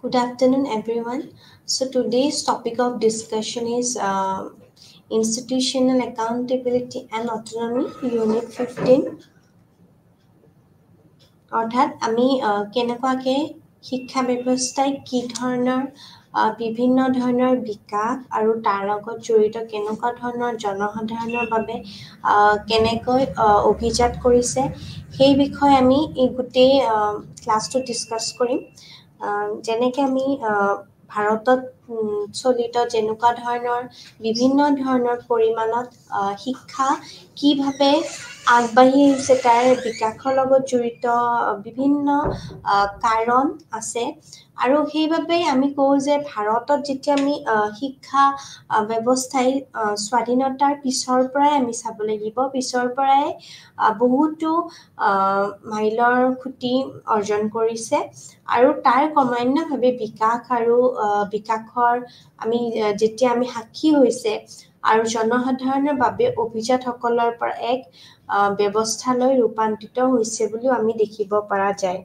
Good afternoon, everyone. So, today's topic of discussion is Institutional Accountability and Autonomy, Unit 15. অৰ্থাৎ আমি কেনেকুৱাকৈ শিক্ষা ব্যৱস্থাই কি ধৰণৰ বিভিন্ন ধৰণৰ বিকাশ আৰু তাৰ লগত জড়িত কেনেকুৱা ধৰণৰ জনসাধাৰণৰ বাবে কেনেকৈ অভিজাত কৰিছে সেই বিষয়ে আমি এই গোটেই ক্লাছটো ডিছকাছ কৰিম যেনেকৈ আমি ভাৰতত চলিত যেনেকুৱা ধৰণৰ বিভিন্ন ধৰণৰ পৰিমাণত শিক্ষা কিভাৱে আগবাঢ়ি আহিছে তাৰ বিকাশৰ লগত জড়িত বিভিন্ন কাৰণ আছে আৰু সেইবাবে আমি কওঁ যে ভাৰতত যেতিয়া আমি শিক্ষা ব্যৱস্থাই স্বাধীনতাৰ পিছৰ পৰাই আমি চাব লাগিব পিছৰ পৰাই বহুতো মাইলৰ খুঁটি অৰ্জন কৰিছে আৰু তাৰ ক্ৰমান্বয়ভাৱে বিকাশ আৰু বিকাশৰ আমি যেতিয়া আমি সাক্ষী হৈছে আৰু জনসাধাৰণৰ বাবে অভিজাতসকলৰ পৰা এক ব্যৱস্থালৈ ৰূপান্তৰিত হৈছে বুলিও আমি দেখিব পৰা যায়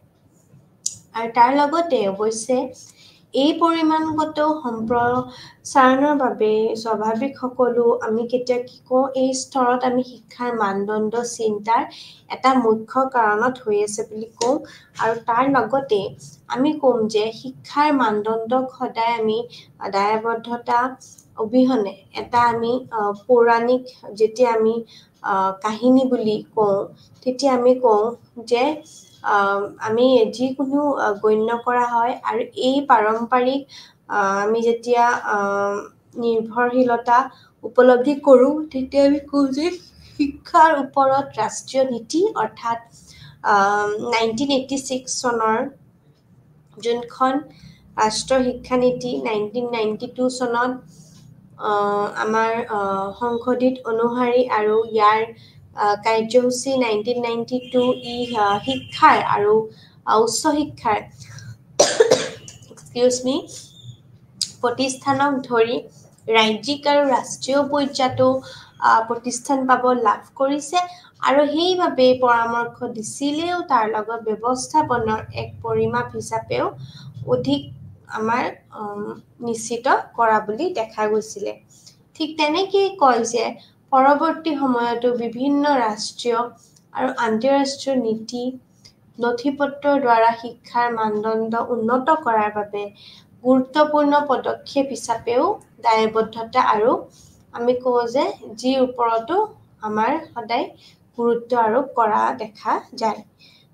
আৰু তাৰ লগতে অৱশ্যে এই পৰিমাণগত সম্প্ৰসাৰণৰ বাবে স্বাভাৱিক সকলো আমি কেতিয়া কি কওঁ এই স্তৰত আমি শিক্ষাৰ মানদণ্ড চিন্তাৰ এটা মুখ্য কাৰণত হৈ আছে বুলি কওঁ আৰু তাৰ লগতে আমি ক'ম যে শিক্ষাৰ মানদণ্ডক সদায় আমি দায়বদ্ধতা অবিহনে এটা আমি পৌৰাণিক যেতিয়া আমি কাহিনী বুলি কওঁ তেতিয়া আমি কওঁ যে আমি যিকোনো গণ্য কৰা হয় আৰু এই পাৰম্পৰিক আমি যেতিয়া নিৰ্ভৰশীলতা উপলব্ধি কৰোঁ তেতিয়া আমি কওঁ যে শিক্ষাৰ ওপৰত ৰাষ্ট্ৰীয় নীতি অৰ্থাৎ 1986 চনৰ যোনখন ৰাষ্ট্ৰীয় শিক্ষানীতি 1992 চনত আমাৰ সংশোধিত অনুসৰি আৰু ইয়াৰ কাৰ্যসূচী 1992 ই শিক্ষাৰ আৰু উচ্চ শিক্ষাৰ প্ৰতিষ্ঠানক ধৰি ৰাজ্যিক আৰু ৰাষ্ট্ৰীয় পৰ্যায়তো প্ৰতিষ্ঠান পাব লাভ কৰিছে আৰু সেইবাবে পৰামৰ্শ দিছিলেও তাৰ লগত ব্যৱস্থাপনাৰ এক পৰিমাপ হিচাপেও অধিক আমাৰ নিশ্চিত কৰা বুলি দেখা গৈছিলে ঠিক তেনেকেই কয় যে পৰৱৰ্তী সময়তো বিভিন্ন ৰাষ্ট্ৰীয় আৰু আন্তঃৰাষ্ট্ৰীয় নীতি নথিপত্ৰৰ দ্বাৰা শিক্ষাৰ মানদণ্ড উন্নত কৰাৰ বাবে গুৰুত্বপূৰ্ণ পদক্ষেপ হিচাপেও দায়বদ্ধতা আৰু আমি কওঁ যে যিৰ ওপৰতো আমাৰ সদায় গুৰুত্ব আৰোপ কৰা দেখা যায়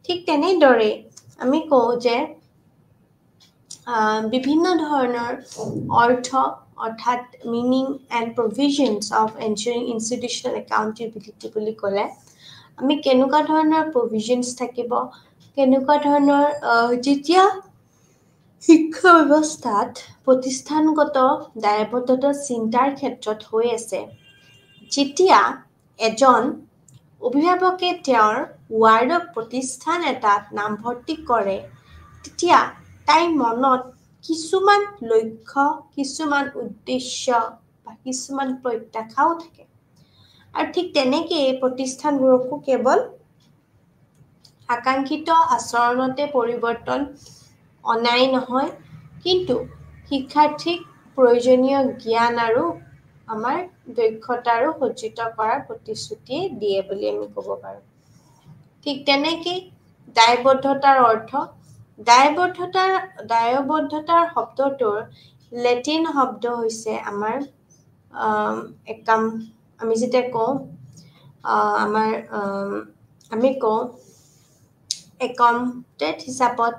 ঠিক তেনেদৰে আমি কওঁ যে বিভিন্ন ধৰণৰ অৰ্থ অৰ্থাৎ meaning and provisions of ensuring institutional accountability বুলি ক'লে আমি কেনেকুৱা ধৰণৰ প্ৰভিজনছ থাকিব কেনেকুৱা ধৰণৰ যেতিয়া শিক্ষা ব্যৱস্থাত প্ৰতিষ্ঠানগত দায়বদ্ধতা চিন্তাৰ ক্ষেত্ৰত হৈ আছে যেতিয়া এজন অভিভাৱকে তেওঁৰ ৱাৰ্ডক প্ৰতিষ্ঠান এটাত নামভৰ্তি কৰে তেতিয়া তাইৰ মনত কিছুমান লক্ষ্য কিছুমান উদ্দেশ্য বা কিছুমান প্ৰত্যাশাও থাকে আৰু ঠিক তেনেকৈ প্ৰতিষ্ঠানবোৰকো কেৱল আকাংক্ষিত আচৰণতে পৰিৱৰ্তন অনাই নহয় কিন্তু শিক্ষাৰ্থীক প্ৰয়োজনীয় জ্ঞান আৰু আমাৰ দক্ষতাৰো সজ্জিত কৰাৰ প্ৰতিশ্ৰুতি দিয়ে বুলি আমি ক'ব পাৰোঁ ঠিক তেনেকৈ দায়বদ্ধতাৰ অৰ্থ দায়বদ্ধতাৰ শব্দটোৰ লেটিন শব্দ হৈছে আমাৰ একাম আমি যেতিয়া কওঁ আমাৰ আমি কওঁ একমটেড হিচাপত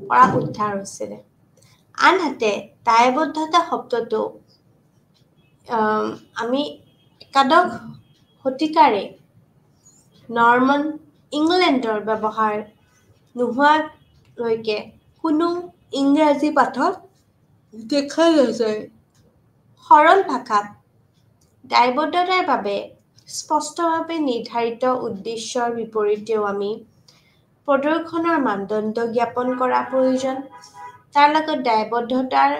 পৰা উদ্ধাৰ হৈছিলে আনহাতে দায়বদ্ধতা শব্দটো আমি একাদশ শতিকাৰে নৰ্মান ইংলেণ্ডৰ ব্যৱহাৰ নোহোৱালৈকে কোনো ইংৰাজী পাঠত দেখা নাযায় সৰল ভাষাত দায়বদ্ধতাৰ বাবে স্পষ্টভাৱে নিৰ্ধাৰিত উদ্দেশ্যৰ বিপৰীতেও আমি প্ৰদৰ্শনৰ মানদণ্ড জ্ঞাপন কৰা প্ৰয়োজন তাৰ লগত দায়বদ্ধতাৰ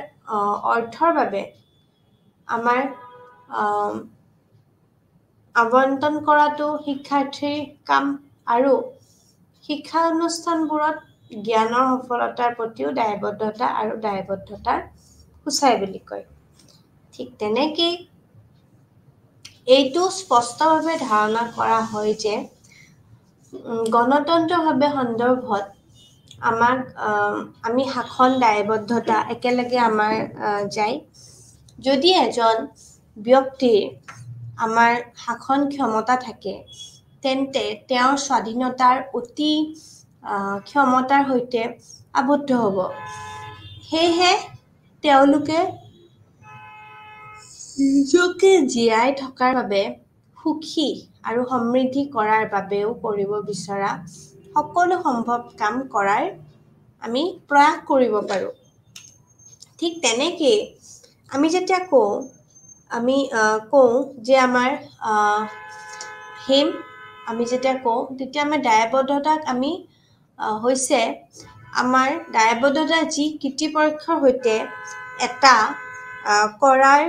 অৰ্থৰ বাবে আমাৰ আবণ্টন কৰাটো শিক্ষাৰ্থীৰ কাম আৰু শিক্ষানুষ্ঠানবোৰত জ্ঞানৰ সফলতাৰ প্ৰতিও দায়বদ্ধতা আৰু দায়বদ্ধতাৰ সূচাই বুলি কয়। ঠিক তেনেকেই এইটো স্পষ্টভাৱে ধাৰণা কৰা হয় যে গণতন্ত্ৰভাৱে সন্দৰ্ভত আমাক আমি শাসন দায়বদ্ধতা একেলগে আমাৰ যায়। যদি এজন ব্যক্তিৰ আমাৰ শাসন ক্ষমতা থাকে তেন্তে তেওঁৰ স্বাধীনতাৰ অতি ক্ষমতাৰ সৈতে আবদ্ধ হ'ব। সেয়েহে তেওঁলোকে নিজকে জীয়াই থকাৰ বাবে সুখী আৰু সমৃদ্ধি কৰাৰ বাবেও কৰিব বিচৰা সকলো সম্ভৱ কাম কৰাৰ আমি প্ৰয়াস কৰিব পাৰোঁ। ঠিক তেনেকেই আমি যেতিয়া কওঁ যে আমাৰ আমি যেতিয়া কওঁ তেতিয়া আমাৰ দায়বদ্ধতাক আমি হৈছে আমাৰ দায়বদ্ধতা যি কৃতিপক্ষৰ সৈতে এটা কৰাৰ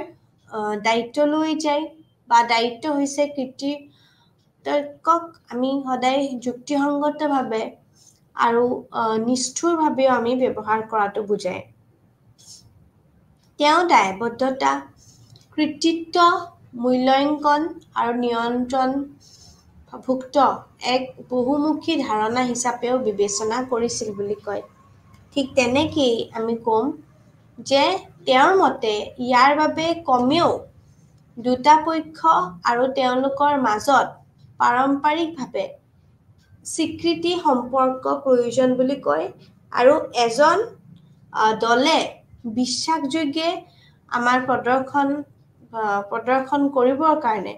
দায়িত্ব লৈ যায় বা দায়িত্ব হৈছে কৃতিপক্ষক আমি সদায় যুক্তিসংগতভাৱে আৰু নিষ্ঠুৰভাৱেও আমি ব্যৱহাৰ কৰাটো বুজায়। তেওঁ দায়বদ্ধতা, কৃতিত্ব, মূল্যাঙ্কন আৰু নিয়ন্ত্ৰণভুক্ত এক বহুমুখী ধাৰণা হিচাপেও বিবেচনা কৰিছিল বুলি কয়। ঠিক তেনেকেই আমি ক'ম যে তেওঁৰ মতে ইয়াৰ বাবে কমেও দুটা পক্ষ আৰু তেওঁলোকৰ মাজত পাৰম্পৰিকভাৱে স্বীকৃতি সম্পৰ্ক প্ৰয়োজন বুলি কয়। আৰু এজন দলে বিশ্বাসযোগ্য আমাৰ প্ৰদৰ্শন কৰিবৰ কাৰণে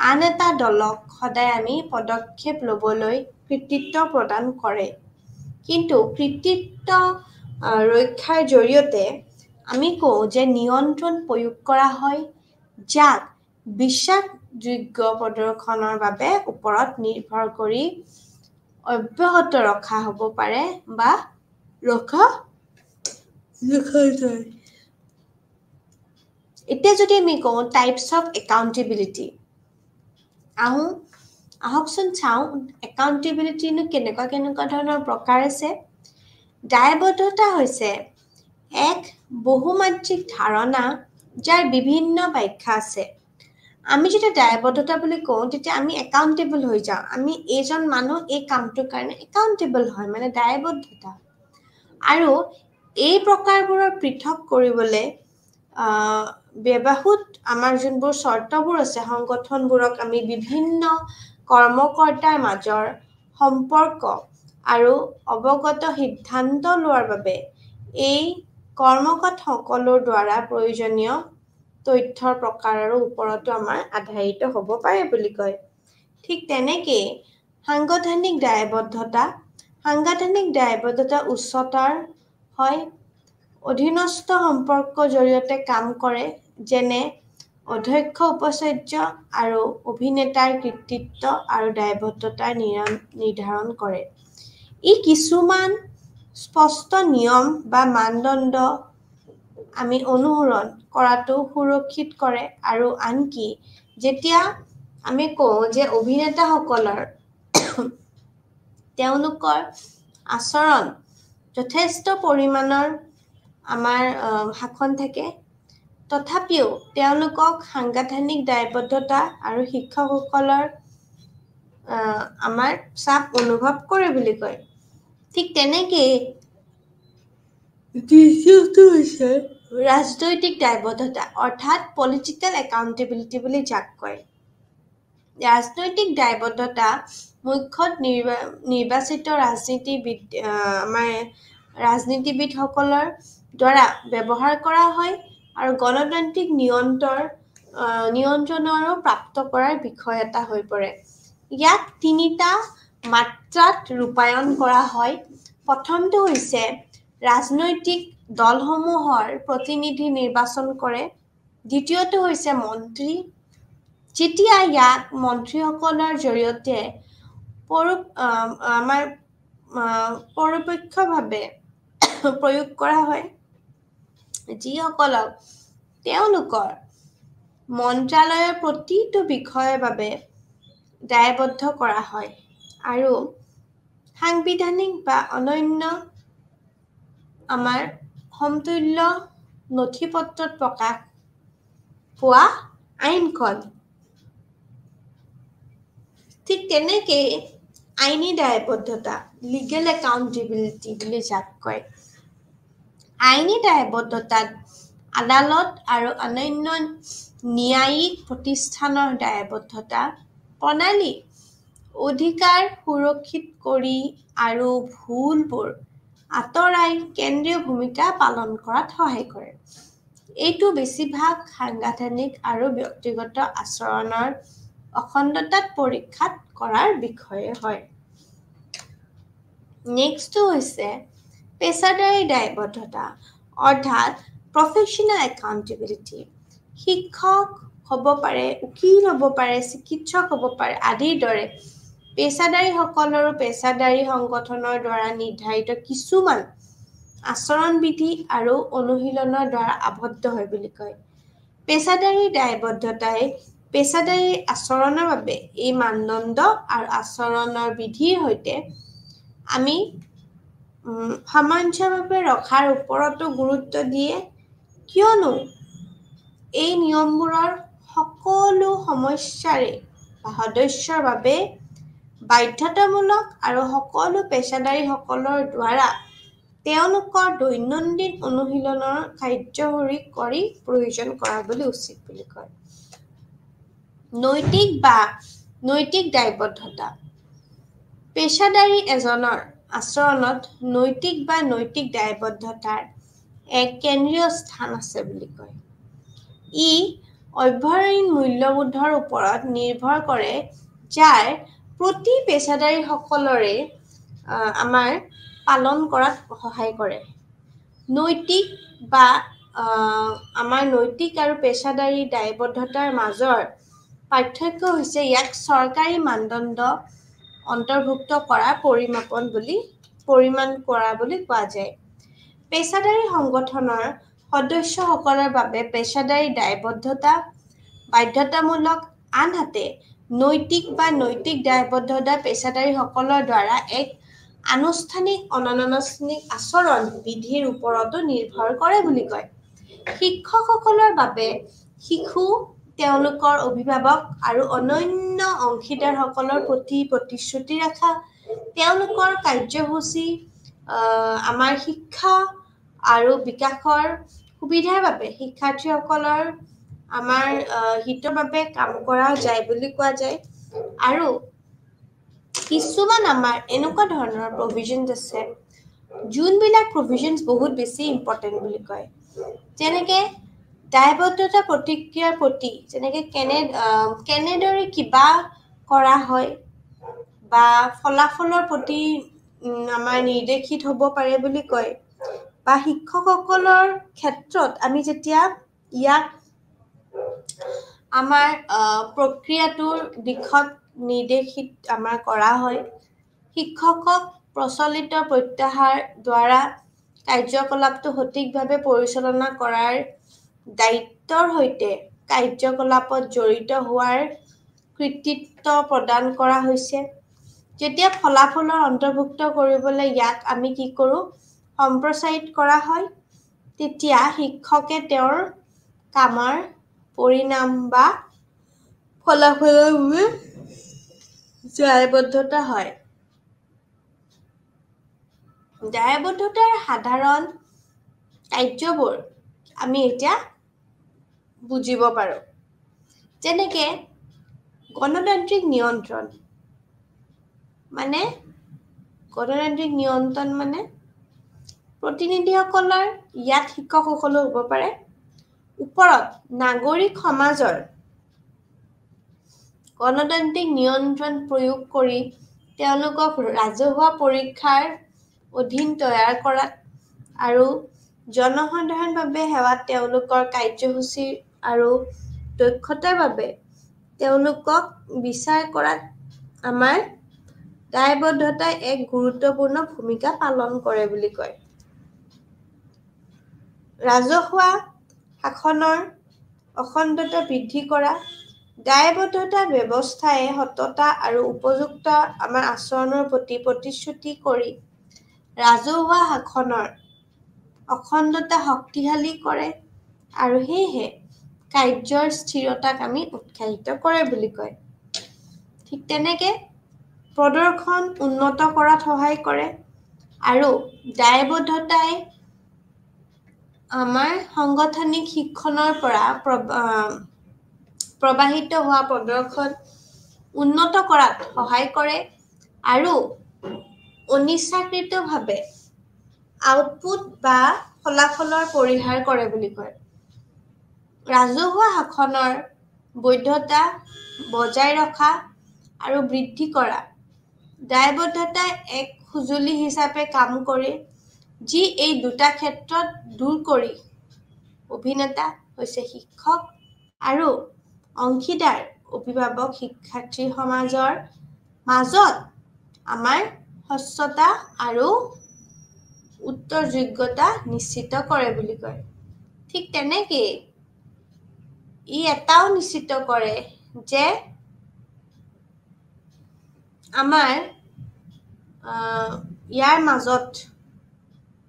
আন এটা দলক সদায় আমি পদক্ষেপ ল'বলৈ কৃতিত্ব প্ৰদান কৰে। কিন্তু কৃতিত্ব ৰক্ষাৰ জৰিয়তে আমি কওঁ যে নিয়ন্ত্ৰণ প্ৰয়োগ কৰা হয় যাক বিশ্বাসযোগ্য প্ৰদৰ্শনৰ বাবে ওপৰত নিৰ্ভৰ কৰি অব্যাহত ৰখা হ'ব পাৰে বা ৰখা যায়। এতিয়া যদি আমি কওঁ টাইপছ অফ একাউণ্টেবিলিটি, আহকচোন চাওঁ একাউণ্টেবিলিটিনো কেনেকুৱা ধৰণৰ প্ৰকাৰ আছে। দায়বদ্ধতা হৈছে এক বহুমাত্ৰিক ধাৰণা যাৰ বিভিন্ন ব্যাখ্যা আছে। আমি যেতিয়া দায়বদ্ধতা বুলি কওঁ তেতিয়া আমি একাউণ্টেবল হৈ যাওঁ। আমি এইজন মানুহ এই কামটোৰ কাৰণে একাউণ্টেবল হয়, মানে দায়বদ্ধতা। আৰু এই প্ৰকাৰবোৰৰ পৃথক কৰিবলৈ ব্যৱহৃত আমাৰ যোনবোৰ চৰ্তবোৰ আছে, সংগঠনবোৰক আমি বিভিন্ন কৰ্মকৰ্তাৰ মাজৰ সম্পৰ্ক আৰু অৱগত সিদ্ধান্ত লোৱাৰ বাবে এই কৰ্মকৰ্তাসকলৰ দ্বাৰা প্ৰয়োজনীয় তথ্যৰ প্ৰকাৰৰ ওপৰতো আমাৰ আধাৰিত হ'ব পাৰে বুলি কয়। ঠিক তেনেকেই সাংগঠনিক দায়বদ্ধতা উচ্চতৰ হয়। অধীনস্থ সম্পৰ্কৰ জৰিয়তে কাম কৰে, যেনে অধ্যক্ষ, উপাচাৰ্য আৰু অভিনেতাৰ কৃতিত্ব আৰু দায়বদ্ধতা নিৰ্ধাৰণ কৰে। ই কিছুমান স্পষ্ট নিয়ম বা মানদণ্ড আমি অনুসৰণ কৰাটো সুৰক্ষিত কৰে। আৰু আনকি যেতিয়া আমি কওঁ যে অভিনেতাসকলৰ তেওঁলোকৰ আচৰণ যথেষ্ট পৰিমাণৰ আমাৰ শাসন থাকে, তথাপিও তেওঁলোকক সাংগঠনিক দায়বদ্ধতা আৰু শিক্ষকসকলৰ আমাৰ চাপ অনুভৱ কৰে বুলি কয়। ঠিক তেনেকেই দ্বিতীয়টো হৈছে ৰাজনৈতিক দায়বদ্ধতা, অৰ্থাৎ পলিটিকেল একাউণ্টেবিলিটি বুলি যাক কয়। ৰাজনৈতিক দায়বদ্ধতা মুখ্যতঃ নিৰ্বাচিত ৰাজনীতিবিদসকলৰ দ্বাৰা ব্যৱহাৰ কৰা হয় আৰু গণতান্ত্ৰিক নিয়ন্ত্ৰণৰো প্ৰাপ্ত কৰাৰ বিষয় এটা হৈ পৰে। ইয়াক তিনিটা মাত্ৰাত ৰূপায়ণ কৰা হয়। প্ৰথমটো হৈছে ৰাজনৈতিক দলসমূহৰ প্ৰতিনিধি নিৰ্বাচন কৰে। দ্বিতীয়টো হৈছে মন্ত্ৰী, যেতিয়া ইয়াক মন্ত্ৰীসকলৰ জৰিয়তে পৰোক্ষভাৱে প্ৰয়োগ কৰা হয়, যিসকলক তেওঁলোকৰ মন্ত্ৰালয়ৰ প্ৰতিটো বিষয়ৰ বাবে দায়বদ্ধ কৰা হয়। আৰু সাংবিধানিক বা অনন্য আমাৰ সমতুল্য নথিপত্ৰত প্ৰকাশ পোৱা আইনখন। ঠিক তেনেকৈ আইনী দায়বদ্ধতা লিগেল একাউণ্টেবিলিটি বুলি যাক কয়। আইনী দায়বদ্ধতাত আদালত আৰু অন্যান্য ন্যায়িক প্ৰতিষ্ঠানৰ দায়বদ্ধতা প্ৰণালী অধিকাৰ সুৰক্ষিত কৰি আৰু ভুলবোৰ আঁতৰাই কেন্দ্ৰীয় ভূমিকা পালন কৰাত সহায় কৰে। এইটো বেছিভাগ সাংবিধানিক আৰু ব্যক্তিগত আচৰণৰ অখণ্ডতাত পৰীক্ষাত কৰাৰ বিষয়ে হয়। নেক্সটটো হৈছে পেছাদাৰী দায়বদ্ধতা অৰ্থাৎ প্ৰফেশ্যনেল একাউণ্টেবিলিটি। শিক্ষক হ'ব পাৰে, উকিল হ'ব পাৰে, চিকিৎসক হ'ব পাৰে আদিৰ দৰে পেছাদাৰীসকলৰো পেছাদাৰী সংগঠনৰ দ্বাৰা নিৰ্ধাৰিত কিছুমান আচৰণবিধি আৰু অনুশীলনৰ দ্বাৰা আবদ্ধ হয় বুলি কয়। পেছাদাৰী দায়বদ্ধতাই পেছাদাৰী আচৰণৰ বাবে এই মানদণ্ড আৰু আচৰণৰ বিধিৰ সৈতে আমি সামঞ্জস্যভাৱে ৰখাৰ ওপৰতো গুৰুত্ব দিয়ে, কিয়নো এই নিয়মবোৰৰ সকলো সমস্যাৰে বা সদস্যৰ বাবে বাধ্যতামূলক আৰু সকলো পেছাদাৰীসকলৰ দ্বাৰা তেওঁলোকৰ দৈনন্দিন অনুশীলনৰ কাৰ্যকৰী কৰি প্ৰয়োজন কৰা বুলি উচিত বুলি কয়। নৈতিক দায়বদ্ধতা পেছাদাৰী এজনৰ আচৰণত নৈতিক দায়বদ্ধতাৰ এক কেন্দ্ৰীয় স্থান আছে বুলি কয়। ই অভ্যন্তৰীণ মূল্যবোধৰ ওপৰত নিৰ্ভৰ কৰে, যাৰ প্ৰতি পেছাদাৰীসকলৰে আমাৰ পালন কৰাত সহায় কৰে। আমাৰ নৈতিক আৰু পেছাদাৰী দায়বদ্ধতাৰ মাজৰ পাৰ্থক্য হৈছে ইয়াক চৰকাৰী মানদণ্ড অন্তৰ্ভুক্ত কৰা পৰিমাণ কৰা বুলি কোৱা যায়। পেছাদাৰী সংগঠনৰ সদস্যসকলৰ বাবে পেছাদাৰী দায়বদ্ধতা বাধ্যতামূলক, আনহাতে নৈতিক দায়বদ্ধতা পেছাদাৰীসকলৰ দ্বাৰা এক আনুষ্ঠানিক অনানুষ্ঠানিক আচৰণ বিধিৰ ওপৰতো নিৰ্ভৰ কৰে বুলি কয়। শিক্ষকসকলৰ বাবে শিশু, তেওঁলোকৰ অভিভাৱক আৰু অন্যান্য অংশীদাৰসকলৰ প্ৰতি প্ৰতিশ্ৰুতি ৰখা, তেওঁলোকৰ কাৰ্যসূচী আমাৰ শিক্ষা আৰু বিকাশৰ সুবিধাৰ বাবে শিক্ষাৰ্থীসকলৰ আমাৰ হিতৰ বাবে কাম কৰা যায় বুলি কোৱা যায়। আৰু কিছুমান আমাৰ এনেকুৱা ধৰণৰ প্ৰভিজনছ আছে যোনবিলাক প্ৰভিজনছ বহুত বেছি ইম্পৰ্টেণ্ট বুলি কয়। যেনেকৈ দায়বদ্ধতা প্ৰতিক্ৰিয়াৰ প্ৰতি যেনেকৈ কেনেদৰে কিবা কৰা হয় বা ফলাফলৰ প্ৰতি আমাৰ নিৰ্দেশিত হ'ব পাৰে বুলি কয়। বা শিক্ষকসকলৰ ক্ষেত্ৰত আমি যেতিয়া ইয়াক আমাৰ প্ৰক্ৰিয়াটোৰ দিশত নিৰ্দেশিত আমাৰ কৰা হয়, শিক্ষকক প্ৰচলিত প্ৰত্যাহাৰ দ্বাৰা কাৰ্যকলাপটো সঠিকভাৱে পৰিচালনা কৰাৰ দায়িত্বৰ সৈতে কাৰ্যকলাপত জড়িত হোৱাৰ কৃতিত্ব প্ৰদান কৰা হৈছে। যেতিয়া ফলাফলৰ অন্তৰ্ভুক্ত কৰিবলৈ ইয়াক আমি কি কৰোঁ সম্প্ৰচাৰিত কৰা হয়, তেতিয়া শিক্ষকে তেওঁৰ কামৰ পৰিণাম বা ফলাফলৰ বাবে দায়বদ্ধতা হয়। দায়বদ্ধতাৰ সাধাৰণ কাৰ্যবোৰ আমি এতিয়া বুজিব পাৰোঁ। যেনেকৈ গণতান্ত্ৰিক নিয়ন্ত্ৰণ মানে প্ৰতিনিধিসকলৰ, ইয়াত শিক্ষকসকলো হ'ব পাৰে, ওপৰত নাগৰিক সমাজৰ গণতান্ত্ৰিক নিয়ন্ত্ৰণ প্ৰয়োগ কৰি তেওঁলোকক ৰাজহুৱা পৰীক্ষাৰ অধীন তৈয়াৰ কৰাত আৰু জনসাধাৰণৰ বাবে সেৱাত তেওঁলোকৰ কাৰ্যসূচী আৰু দক্ষতাৰ বাবে তেওঁলোকক বিচাৰ কৰাত আমাৰ দায়বদ্ধতাই এক গুৰুত্বপূৰ্ণ ভূমিকা পালন কৰে বুলি কয়। ৰাজহুৱা শাসনৰ অখণ্ডতা বৃদ্ধি কৰা, দায়বদ্ধতা ব্যৱস্থাই সততা আৰু উপযুক্ত আমাৰ আচৰণৰ প্ৰতি প্ৰতিশ্ৰুতি কৰি ৰাজহুৱা শাসনৰ অখণ্ডতা শক্তিশালী কৰে আৰু সেয়েহে কাৰ্যৰ স্থিৰতাক আমি উৎসাহিত কৰে বুলি কয়। ঠিক তেনেকে প্ৰদৰ্শন উন্নত কৰাত সহায় কৰে আৰু দায়বদ্ধতাই আমাৰ সাংগঠনিক শিক্ষণৰ পৰা প্ৰবাহিত হোৱা প্ৰদৰ্শন উন্নত কৰাত সহায় কৰে আৰু অনিচ্ছাকৃতভাৱে আউটপুট বা ফলাফলৰ পৰিহাৰ কৰে বুলি কয়। ৰাজহুৱা শাসনৰ বৈধতা বজাই ৰখা আৰু বৃদ্ধি কৰা দায়বদ্ধতাই এক সঁজুলি হিচাপে কাম কৰে যি এই দুটা ক্ষেত্ৰত দূৰ কৰি অভিনেতা হৈছে শিক্ষক আৰু অংশীদাৰ অভিভাৱক শিক্ষাৰ্থী সমাজৰ মাজত আমাৰ স্বচ্ছতা আৰু উত্তৰযোগ্যতা নিশ্চিত কৰে বুলি কয়। ঠিক তেনেকেই ই এটাও নিশ্চিত কৰে যে আমাৰ ইয়াৰ মাজত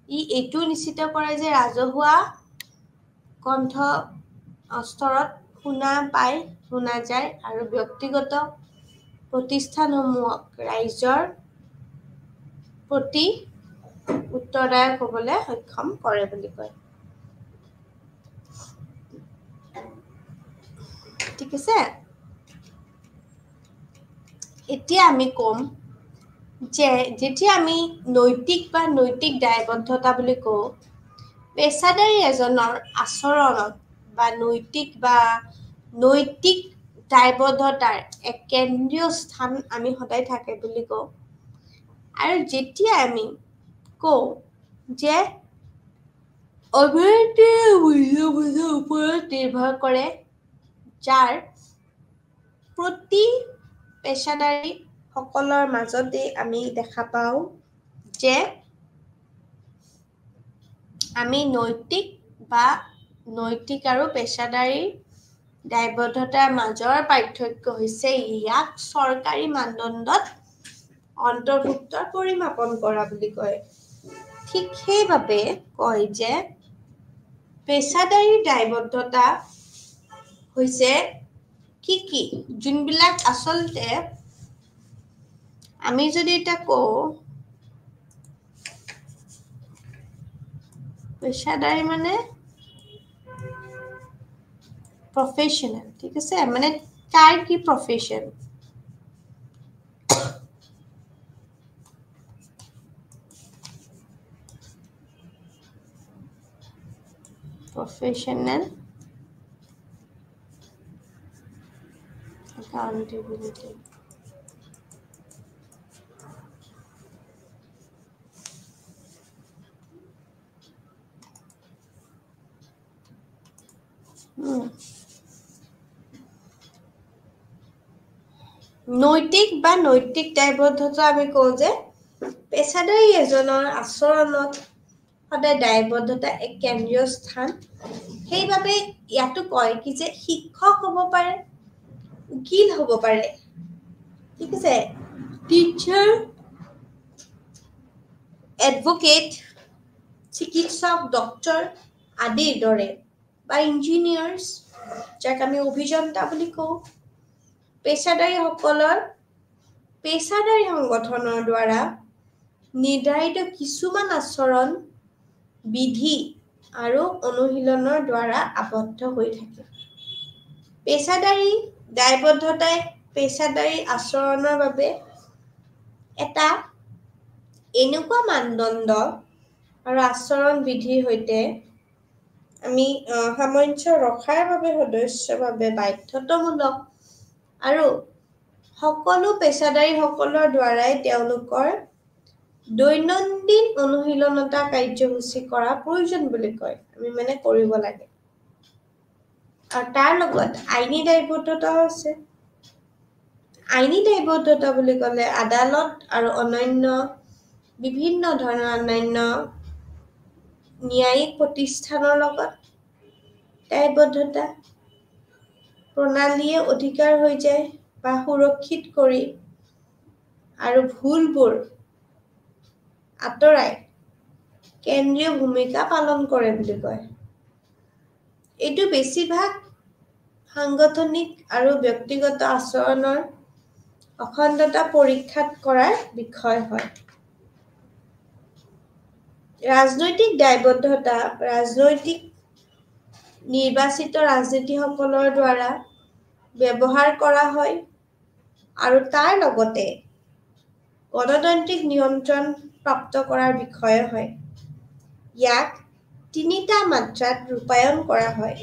ই এইটো নিশ্চিত কৰে যে ৰাজহুৱা কণ্ঠ স্তৰত শুনা যায় আৰু ব্যক্তিগত প্ৰতিষ্ঠানসমূহক ৰাইজৰ প্ৰতি উত্তৰদায়ক হ'বলৈ সক্ষম কৰে বুলি কয়। ঠিক আছে, এতিয়া আমি ক'ম যে যেতিয়া আমি নৈতিক বা নৈতিক দায়বদ্ধতা বুলি কওঁ, পেছাদাৰী এজনৰ আচৰণত বা নৈতিক দায়বদ্ধতাৰ এক কেন্দ্ৰীয় স্থান আমি সদায় থাকে বুলি কওঁ। আৰু যেতিয়া আমি কওঁ যে অভিনেত্ৰীৰ মূল্যবোধৰ ওপৰত নিৰ্ভৰ কৰে, যাৰ প্ৰতি পেছাদাৰী সকলৰ মাজতে আমি দেখা পাওঁ যে আমি নৈতিক আৰু পেছাদাৰী দায়বদ্ধতাৰ মাজৰ পাৰ্থক্য হৈছে ইয়াক চৰকাৰী মানদণ্ডত অন্তৰ্ভুক্ত পৰিমাপন কৰা বুলি কয়। ঠিক সেইবাবে কয় যে পেছাদাৰী দায়বদ্ধতা হৈছে কি যোনবিলাক আচলতে আমি যদি এটা কওঁ পেছাদাৰী মানে প্ৰফেশ্যনেল, ঠিক আছে, মানে তাৰ কি প্ৰফেশ্যন। Professional accountability. নৈতিক বা নৈতিক দায়বদ্ধতা আমি কওঁ যে পেছাদাৰী এজনৰ আচৰণত সদায় দায়বদ্ধতা এক কেন্দ্ৰীয় স্থান। সেইবাবে ইয়াতো কয় কি যে শিক্ষক হ'ব পাৰে, উকিল হ'ব পাৰে, ঠিক আছে, টিচাৰ, এডভোকেট, চিকিৎসক, ডক্তৰ আদিৰ দৰে বা ইঞ্জিনিয়াৰ্ছ, যাক আমি অভিযন্তা বুলি কওঁ, পেছাদাৰী সংগঠনৰ দ্বাৰা নিৰ্ধাৰিত কিছুমান আচৰণ বিধি আৰু অনুশীলনৰ দ্বাৰা আবদ্ধ হৈ থাকে। পেছাদাৰী দায়বদ্ধতাই পেছাদাৰী আচৰণৰ বাবে এটা এনেকুৱা মানদণ্ড আৰু আচৰণ বিধিৰ সৈতে আমি সামঞ্জস্য ৰখাৰ বাবে সদস্যভাৱে বাধ্যতামূলক আৰু সকলো পেছাদাৰীসকলৰ দ্বাৰাই তেওঁলোকৰ দৈনন্দিন অনুশীলনতা কাৰ্যসূচী কৰা প্ৰয়োজন বুলি কয়। আমি মানে কৰিব লাগে। আৰু তাৰ লগত আইনী দায়বদ্ধতাও আছে। আইনী দায়বদ্ধতা বুলি ক'লে আদালত আৰু বিভিন্ন ধৰণৰ অন্যান্য ন্যায়িক প্ৰতিষ্ঠানৰ লগত দায়বদ্ধতা। প্ৰণালীয়ে অধিকাৰ হৈ যায় বা সুৰক্ষিত কৰি আৰু ভুলবোৰ আঁতৰাই কেন্দ্ৰীয় ভূমিকা পালন কৰে বুলি কয়। এইটো বেছিভাগ সাংগঠনিক আৰু ব্যক্তিগত আচৰণৰ অখণ্ডতা পৰীক্ষাত কৰাৰ বিষয় হয়। ৰাজনৈতিক দায়বদ্ধতা নিৰ্বাচিত ৰাজনীতিসকলৰ দ্বাৰা ব্যৱহাৰ কৰা হয় আৰু তাৰ লগতে গণতান্ত্ৰিক নিয়ন্ত্ৰণ প্ৰাপ্ত কৰাৰ বিষয় হয়। ইয়াক 3টা মাত্ৰাত ৰূপায়ণ কৰা হয়।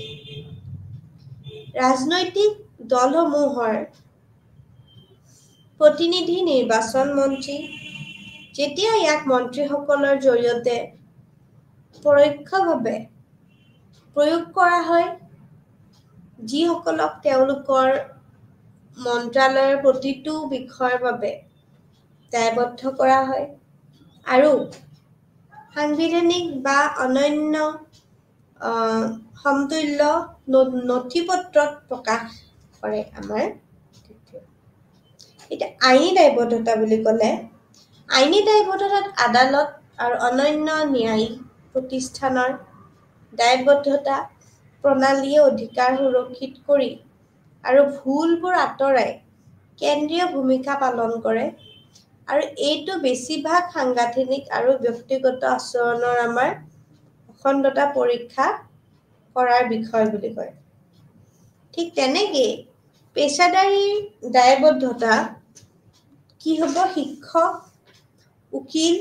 ৰাজনৈতিক দলসমূহৰ প্ৰতিনিধি নিৰ্বাচন মন্ত্ৰী, যেতিয়া ইয়াক মন্ত্ৰীসকলৰ জৰিয়তে পৰোক্ষভাৱে প্ৰয়োগ কৰা হয়, যিসকলক তেওঁলোকৰ মন্ত্ৰালয়ৰ প্ৰতিটো বিষয়ৰ বাবে দায়বদ্ধ কৰা হয় আৰু সাংবিধানিক বা অনন্য সমতুল্য নথিপত্ৰত প্ৰকাশ কৰে আমাৰ। এতিয়া আইনী দায়বদ্ধতা বুলি ক'লে, আইনী দায়বদ্ধতাত আদালত আৰু অনন্য ন্যায়িক প্ৰতিষ্ঠানৰ দায়বদ্ধতা প্ৰণালীয়ে অধিকাৰ সুৰক্ষিত কৰি আৰু ভুলবোৰ আঁতৰাই কেন্দ্ৰীয় ভূমিকা পালন কৰে আৰু এইটো বেছিভাগ সাংগঠনিক আৰু ব্যক্তিগত আচৰণৰ আমাৰ অখণ্ডতা পৰীক্ষা কৰাৰ বিষয় বুলি কয়। ঠিক তেনেকেই পেছাদাৰী দায়বদ্ধতা কি হ'ব? শিক্ষক, উকিল,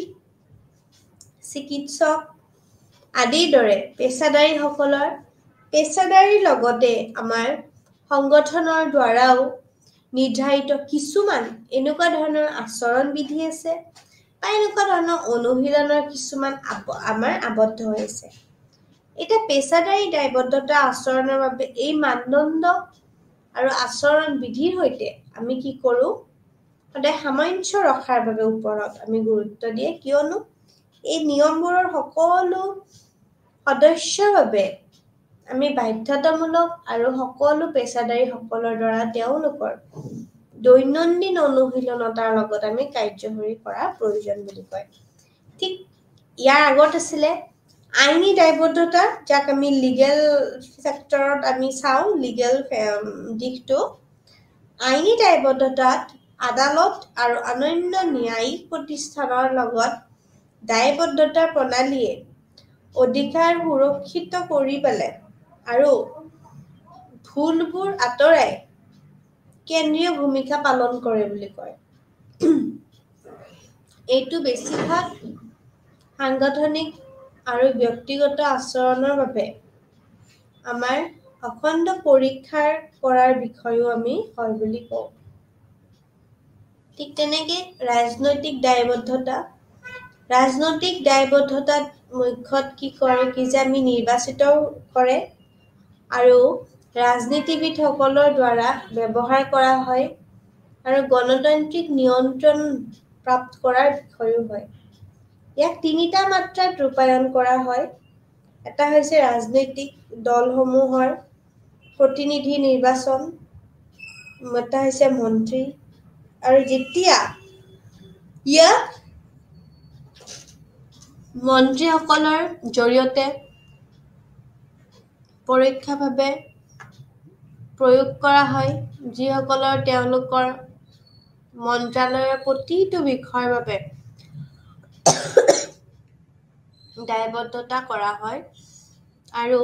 চিকিৎসক আদিৰ দৰে পেছাদাৰীৰ লগতে আমাৰ সংগঠনৰ দ্বাৰাও নিৰ্ধাৰিত কিছুমান এনেকুৱা ধৰণৰ আচৰণ বিধি আছে বা এনেকুৱা ধৰণৰ অনুশীলনৰ কিছুমান আমাৰ আবদ্ধ হৈ আছে। এতিয়া পেছাদাৰী দায়বদ্ধতা আচৰণৰ বাবে এই মানদণ্ড আৰু আচৰণ বিধিৰ সৈতে আমি কি কৰোঁ? সদায় সামঞ্জস্য ৰখাৰ বাবে ওপৰত আমি গুৰুত্ব দিয়ে, কিয়নো এই নিয়মবোৰৰ সকলো সদস্যৰ বাবে আমি বাধ্যতামূলক আৰু সকলো পেছাদাৰীসকলৰ দ্বাৰা তেওঁলোকৰ দৈনন্দিন অনুশীলনতাৰ লগত আমি কাৰ্যকৰী কৰা প্ৰয়োজন বুলি কয়। ঠিক ইয়াৰ আগত আছিলে আইনী দায়বদ্ধতা, যাক আমি লিগেল ছেক্টৰত আমি চাওঁ, লিগেল দিশটো। আইনী দায়বদ্ধতাত আদালত আৰু অনন্য ন্যায়িক প্ৰতিষ্ঠানৰ লগত দায়বদ্ধতা প্ৰণালীয়ে অধিকাৰ সুৰক্ষিত কৰি পেলাই আৰু ভুলবোৰ আঁতৰাই কেন্দ্ৰীয় ভূমিকা পালন কৰে বুলি কয়। এইটো বেছিভাগ সাংগঠনিক আৰু ব্যক্তিগত আচৰণৰ বাবে আমাৰ অখণ্ড পৰীক্ষাৰ কৰাৰ বিষয়ও আমি হয় বুলি কওঁ। ঠিক তেনেকে ৰাজনৈতিক দায়বদ্ধতাত মুখ্যত কি কৰে, কি যে আমি নিৰ্বাচিত কৰে আৰু ৰাজনীতিবিদসকলৰ দ্বাৰা ব্যৱহাৰ কৰা হয় আৰু গণতান্ত্ৰিক নিয়ন্ত্ৰণ প্ৰাপ্ত কৰাৰ বিষয়ও হয়। ইয়াক 3টা মাত্ৰাত ৰূপায়ণ কৰা হয়। এটা হৈছে ৰাজনৈতিক দলসমূহৰ প্ৰতিনিধি নিৰ্বাচন, এটা হৈছে মন্ত্ৰী, আৰু যেতিয়া ইয়াক মন্ত্ৰীসকলৰ জৰিয়তে পৰোক্ষভাৱে প্ৰয়োগ কৰা হয়, যিসকলৰ তেওঁলোকৰ মন্ত্ৰালয়ৰ প্ৰতিটো বিষয়ৰ বাবে দায়বদ্ধতা কৰা হয় আৰু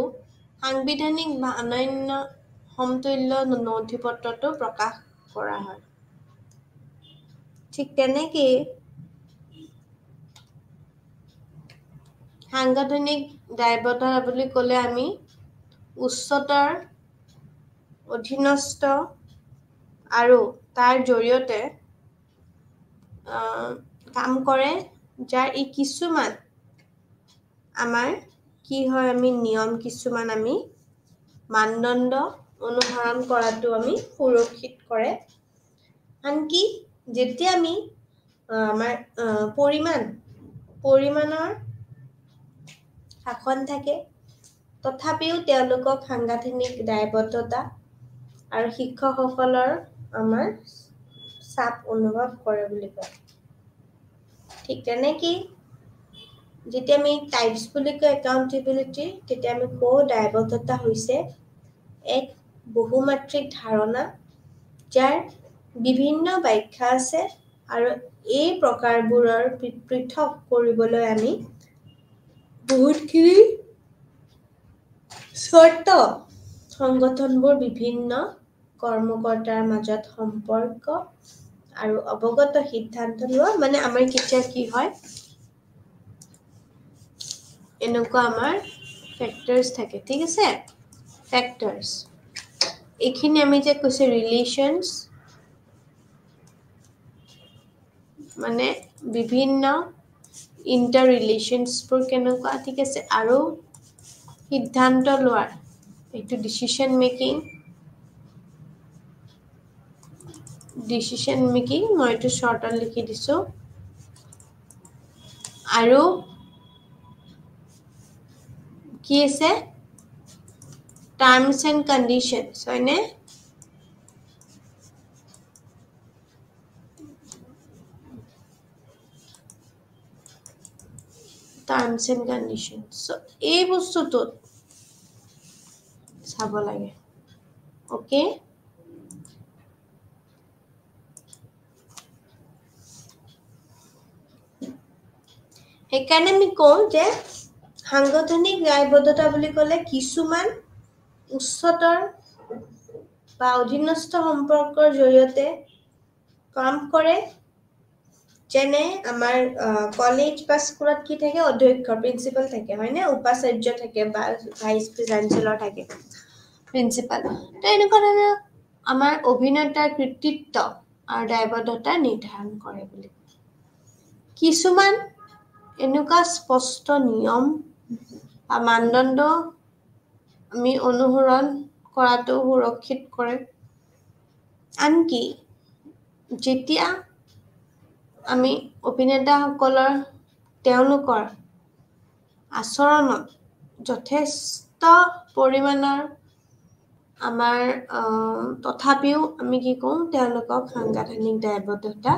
সাংবিধানিক বা অনন্য সমতুল্য নথিপত্ৰতো প্ৰকাশ কৰা হয়। ঠিক তেনেকেই সাংগঠনিক দায়বদ্ধতা বুলি ক'লে আমি উচ্চতৰ অধীনস্থ আৰু তাৰ জৰিয়তে কাম কৰে, যাৰ ই কিছুমান আমাৰ কি হয়, আমি নিয়ম কিছুমান আমি মানদণ্ড অনুসৰণ কৰাটো আমি সুৰক্ষিত কৰে। আনকি যেতিয়া আমি আমাৰ পৰিমাণৰ শাসন থাকে, তথাপিও তেওঁলোকক সাংগঠনিক দায়বদ্ধতা আৰু শিক্ষকসকলৰ আমাৰ চাপ অনুভৱ কৰে বুলি কয় ঠিক তেনেকৈ যেতিয়া আমি টাইপছ বুলি কয় একাউণ্টেবিলিটি তেতিয়া আমি কওঁ দায়বদ্ধতা হৈছে এক বহুমাত্ৰিক ধাৰণা যাৰ বিভিন্ন ব্যাখ্যা আছে আৰু এই প্ৰকাৰবোৰৰ পৃথক কৰিবলৈ আমি বহুতখিনি চৰ্ত সংগঠনবোৰ বিভিন্ন কৰ্মকৰ্তাৰ মাজত সম্পৰ্ক আৰু অৱগত সিদ্ধান্ত লোৱা মানে আমাৰ কেতিয়া কি হয় এনেকুৱা আমাৰ ফেক্টৰছ থাকে ঠিক আছে ফেক্টৰছ এইখিনি আমি যে কৈছে ৰিলেশ্যনছ মানে বিভিন্ন ইণ্টাৰ ৰিলেশ্যনছবোৰ কেনেকুৱা ঠিক আছে আৰু সিদ্ধান্ত লোৱাৰ এইটো ডিচিশন মেকিং মই এইটো শৰ্টত লিখি দিছোঁ আৰু কি আছে টাৰ্মছ এণ্ড কণ্ডিশ্যনছ হয়নে টাৰ্মছ এণ্ড কণ্ডিশ্যনছ চ' এই বস্তুটোত চাব লাগে অ'কে সেইকাৰণে আমি কওঁ যে সাংগঠনিক দায়বদ্ধতা বুলি ক'লে কিছুমান উচ্চতৰ বা অধীনস্থ সম্পৰ্কৰ জৰিয়তে কাম কৰে যেনে আমাৰ কলেজ বা স্কুলত কি থাকে অধ্যক্ষ প্ৰিন্সিপাল থাকে হয়নে উপাচাৰ্য থাকে বা ভাইচ চেঞ্চেলৰ থাকে প্ৰিন্সিপাল তো এনেকুৱা ধৰণৰ আমাৰ অভিনেতাৰ কৃতিত্ব আৰু দায়বদ্ধতা নিৰ্ধাৰণ কৰে বুলি কিছুমান এনেকুৱা স্পষ্ট নিয়ম বা মানদণ্ড আমি অনুসৰণ কৰাটো সুৰক্ষিত কৰে আনকি যেতিয়া আমি অভিনেতাসকলৰ তেওঁলোকৰ আচৰণত যথেষ্ট পৰিমাণৰ আমাৰ তথাপিও আমি কি কওঁ তেওঁলোকক সাংগঠনিক দায়বদ্ধতা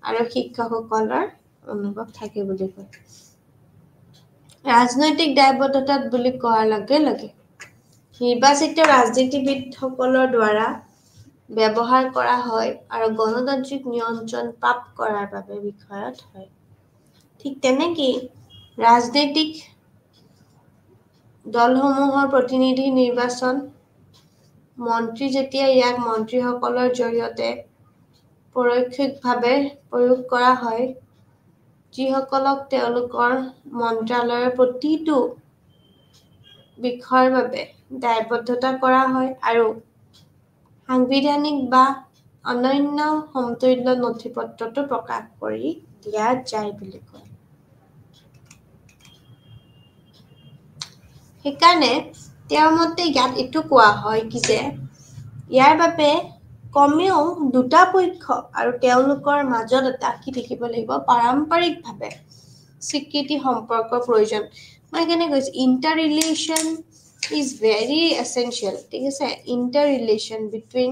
আৰু শিক্ষকসকলৰ অনুভৱ থাকে বুলি কয় ৰাজনৈতিক দায়বদ্ধতাত বুলি কোৱাৰ লগে লগে নিৰ্বাচিত ৰাজনীতিবিদসকলৰ দ্বাৰা ব্যৱহাৰ কৰা হয় আৰু গণতান্ত্ৰিক নিয়ন্ত্ৰণ প্ৰাপ্ত কৰাৰ বাবে বিষয়ত হয় ঠিক তেনেকৈ ৰাজনৈতিক দলসমূহৰ প্ৰতিনিধি নিৰ্বাচন মন্ত্ৰী যেতিয়া ইয়াক মন্ত্ৰীসকলৰ জৰিয়তে পৰোক্ষভাৱে প্ৰয়োগ কৰা হয় যিসকলক তেওঁলোকৰ মন্ত্ৰালয়ৰ প্ৰতিটো বিষয়ৰ বাবে দায়বদ্ধতা কৰা হয় আৰু সাংবিধানিক বা অনন্য সমতুল্য নথিপত্ৰটো প্ৰকাশ কৰি দিয়া যায় বুলি কয় সেইকাৰণে তেওঁৰ মতে ইয়াত এইটো কোৱা হয় কি যে ইয়াৰ বাবে কমেও দুটা পক্ষ আৰু তেওঁলোকৰ মাজত এটা কি থাকিব লাগিব পাৰম্পৰিকভাৱে স্বীকৃতি সম্পৰ্কৰ প্ৰয়োজন মই কেনে কৈছো inter relation is very essential ঠিক আছে interrelation between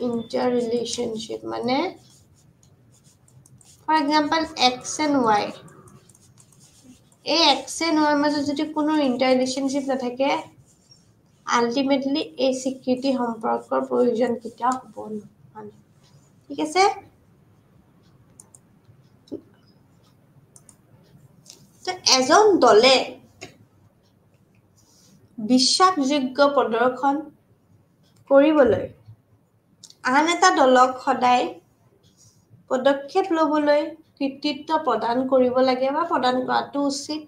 interrelationship মানে for example x and y এই x and y মাজত যদি কোনো interrelationship নাথাকে ultimately এই স্বীকৃতি সম্পৰ্কৰ প্ৰয়োজন কেতিয়া হ'ব মানে ঠিক আছে তো এজন দলে বিশ্বাসযোগ্য প্ৰদৰ্শন কৰিবলৈ আন এটা দলক সদায় পদক্ষেপ ল'বলৈ কৃতিত্ব প্ৰদান কৰিব লাগে বা প্ৰদান কৰাটো উচিত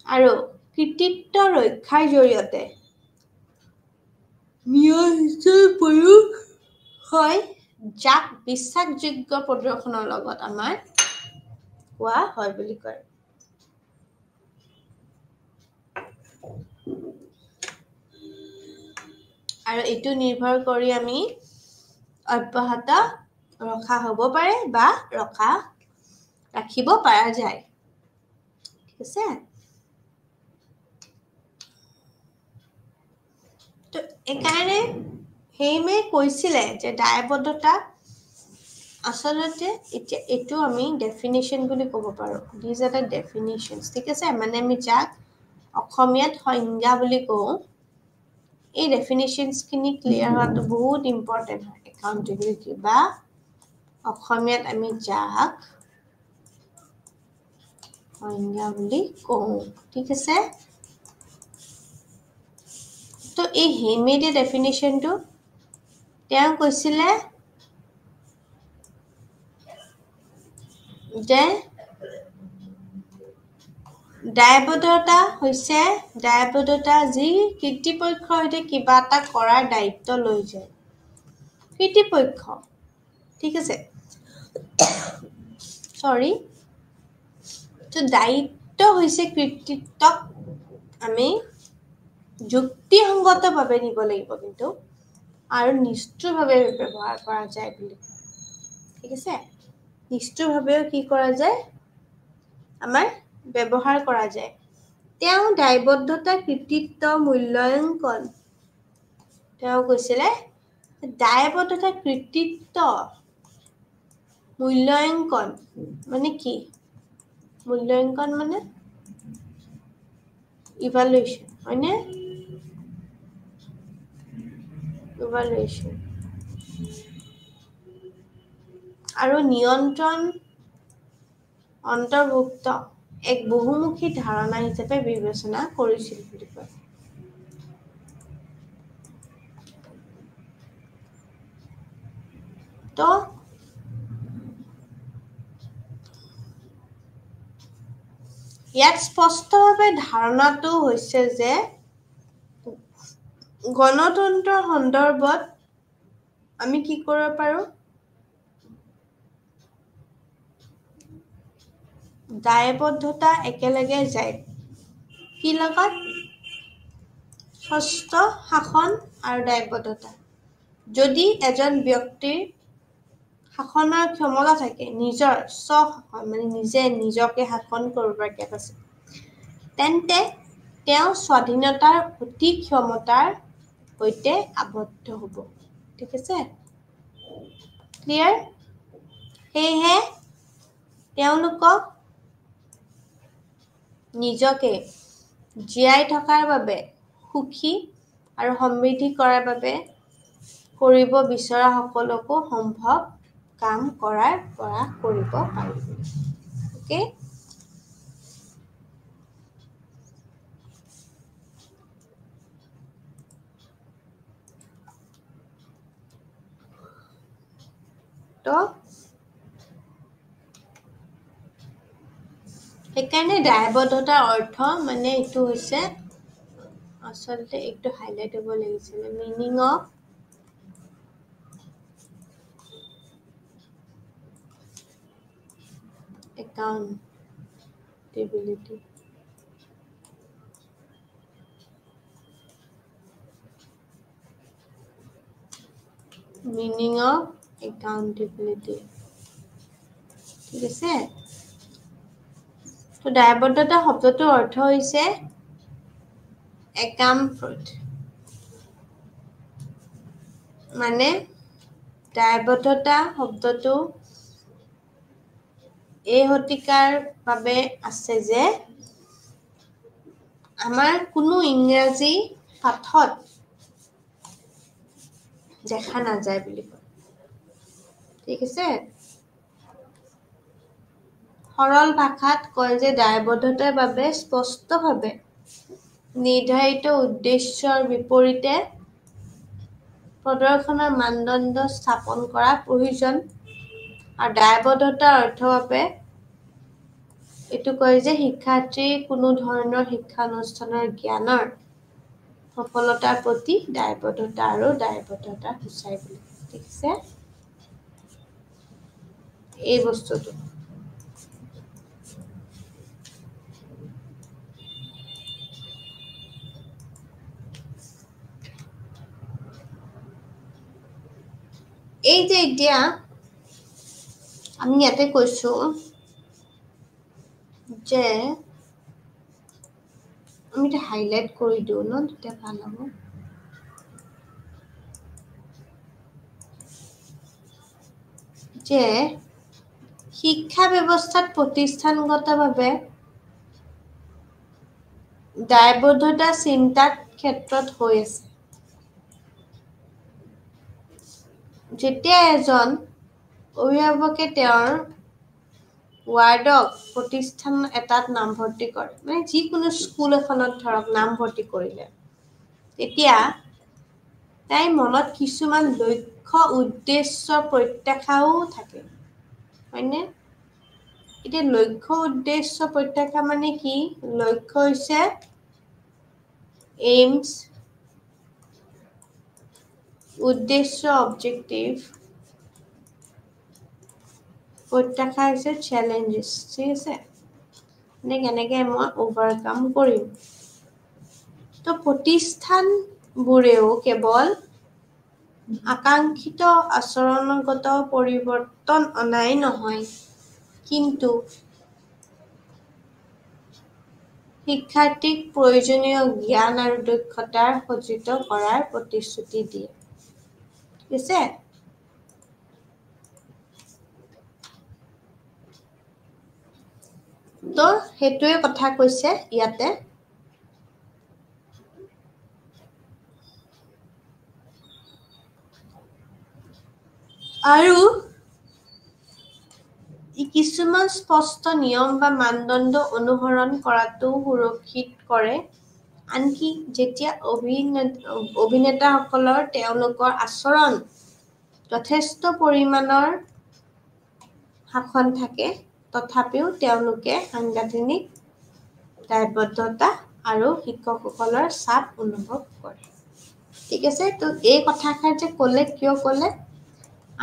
আৰু কৃতিত্ব ৰক্ষাৰ জৰিয়তে নিয়ন্ত্ৰিত প্ৰয়োগ হয় যাক বিশ্বাসযোগ্য প্ৰদৰ্শনৰ লগত আমাৰ কোৱা হয় বুলি কয় আৰু এইটো নিৰ্ভৰ কৰি আমি অব্যাহত ৰখা হ'ব পাৰে বা ৰাখিব পৰা যায় আছে তো একাৰণে হেইমে কৈছিলে যে দায়বদ্ধতা আসলতে এতিয়া এটো আমি ডেফিনেশন বুলি ক'ব পাৰো দিস আর দ্য ডেফিনেশনস ঠিক আছে মানে আমি যাক অসমীয়াত সংজ্ঞা বুলি কওঁ এই ডেফিনেশনস খিনি ক্লিয়াৰ হোৱাটো বহুত ইম্পৰ্টেন্ট হয় একাউন্টেবিলিটি বা অসমীয়াত আমি যাক সংজ্ঞা বুলি কওঁ ঠিক আছে তো এই হেইমে দিয়া ডেফিনেশনটো তেওঁ কৈছিলে যে দায়বদ্ধতা হৈছে দায়বদ্ধতা যি কৃতিপক্ষৰ সৈতে কিবা এটা কৰাৰ দায়িত্ব লৈ যায় কৃতিপক্ষ ঠিক আছে সৰি তো দায়িত্ব হৈছে কৃতিত্বক আমি যুক্তিসংগতভাৱে নিব লাগিব কিন্তু আৰু নিষ্ঠুৰভাৱে ব্যৱহাৰ কৰা যায় বুলি ঠিক আছে নিষ্ঠুৰভাৱেও কি কৰা যায় আমাৰ ব্যৱহাৰ কৰা যায় তেওঁ দায়বদ্ধতা কৃতিত্ব মূল্যাঙ্কন তেওঁ কৈছিলে দায়বদ্ধতা কৃতিত্ব মূল্যাঙ্কন মানে কি মূল্যাঙ্কন মানে ইভালুয়েশন হয়নে ইভালুয়েশন আৰু নিয়ন্ত্ৰণ অন্তৰ্ভুক্ত এক বহুমুখী ধাৰণা হিচাপে বিবেচনা কৰিছিল বুলি কয় তো ইয়াত স্পষ্টভাৱে ধাৰণাটো হৈছে যে গণতন্ত্ৰৰ সন্দৰ্ভত আমি কি কৰিব পাৰো দায়বদ্ধতা একেলগে যায় কি লগত ষষ্ঠ শাসন আৰু দায়বদ্ধতা যদি এজন ব্যক্তিৰ শাসনৰ ক্ষমতা থাকে নিজৰ স্বশাসন মানে নিজে নিজকে শাসন কৰিবৰ কেপাচিটি তেন্তে তেওঁ স্বাধীনতাৰ অতি ক্ষমতাৰ সৈতে আবদ্ধ হ'ব ঠিক আছে ক্লিয়াৰ হেহে তেওঁলোকক নিজকে জীয়াই থকাৰ বাবে সুখী আৰু সমৃদ্ধি কৰাৰ বাবে কৰিব বিচৰা সকলকো সম্ভৱ কাম কৰাৰ পৰা কৰিব পাৰিব ওকে তো সেইকাৰণে দায়বদ্ধতাৰ অৰ্থ মানে এইটো হৈছে আসলতে একটু হাইলাইট হ'ব লাগিছিল meaning of accountability meaning of accountability ঠিক আছে তো দায়বদ্ধতা শব্দটোৰ অৰ্থ হৈছে account মানে দায়বদ্ধতা শব্দটো এই হতিকাৰ বাবে আছে যে আমাৰ কোনো ইংৰাজী পাঠত দেখা নাযায় বুলি কয় ঠিক আছে সৰল ভাষাত কয় যে দায়বদ্ধতাৰ বাবে স্পষ্টভাৱে নিৰ্ধাৰিত উদ্দেশ্যৰ বিপৰীতে প্ৰদৰ্শনৰ মানদণ্ড স্থাপন কৰা প্ৰয়োজন আৰু দায়বদ্ধতাৰ অৰ্থভাৱে এটো কয় যে শিক্ষাৰ্থীৰ কোনো ধৰণৰ শিক্ষানুষ্ঠানৰ জ্ঞানৰ সফলতাৰ প্ৰতি দায়বদ্ধতা আৰু দায়বদ্ধতা সূচায় বুলি ঠিক আছে এই বস্তুটো এই যে এতিয়া আমি ইয়াতে কৈছো যে আমি এটা হাইলাইট কৰি দিওঁ ন, তেতিয়া ভাল হ'ব। যে শিক্ষা ব্যৱস্থাত প্ৰতিষ্ঠানগতভাৱে দায়বদ্ধতা চিন্তাৰ ক্ষেত্ৰত হৈ আছে। যেতিয়া এজন অভিভাৱকে তেওঁৰ ৱাৰ্ডক প্ৰতিষ্ঠান এটাত নামভৰ্তি কৰে, মানে যিকোনো স্কুল এখনত ধৰক নামভৰ্তি কৰিলে, তেতিয়া তাইৰ মনত কিছুমান লক্ষ্য উদ্দেশ্য প্ৰত্যাশাও থাকে, হয়নে? এতিয়া লক্ষ্য উদ্দেশ্য প্ৰত্যাশা মানে কি? লক্ষ্য হৈছে এইমছ, উদ্দেশ্য অবজেক্টিভ, প্ৰত্যাশা হৈছে চেলেঞ্জেছ, ঠিক আছে? মানে কেনেকৈ মই অভাৰকাম কৰিম। তো প্ৰতিষ্ঠানবোৰেও কেৱল আকাংক্ষিত আচৰণগত পৰিৱৰ্তন অনাই নহয়, কিন্তু শিক্ষাৰ্থীক প্ৰয়োজনীয় জ্ঞান আৰু দক্ষতাৰ সজ্জিত কৰাৰ প্ৰতিশ্ৰুতি দিয়ে। ঠিক আছে? তো সেইটোৱে কথা কৈছে ইয়াতে। আৰু কিছুমান স্পষ্ট নিয়ম বা মানদণ্ড অনুসৰণ কৰাটো সুৰক্ষিত কৰে। আনকি যেতিয়া অভিনেতাসকলৰ তেওঁলোকৰ আচৰণ যথেষ্ট পৰিমাণৰ শাসন থাকে, তথাপিও তেওঁলোকে সাংবিধানিক দায়বদ্ধতা আৰু শিক্ষকসকলৰ চাপ অনুভৱ কৰে। ঠিক আছে? তো এই কথাষাৰ যে ক'লে, কিয় ক'লে?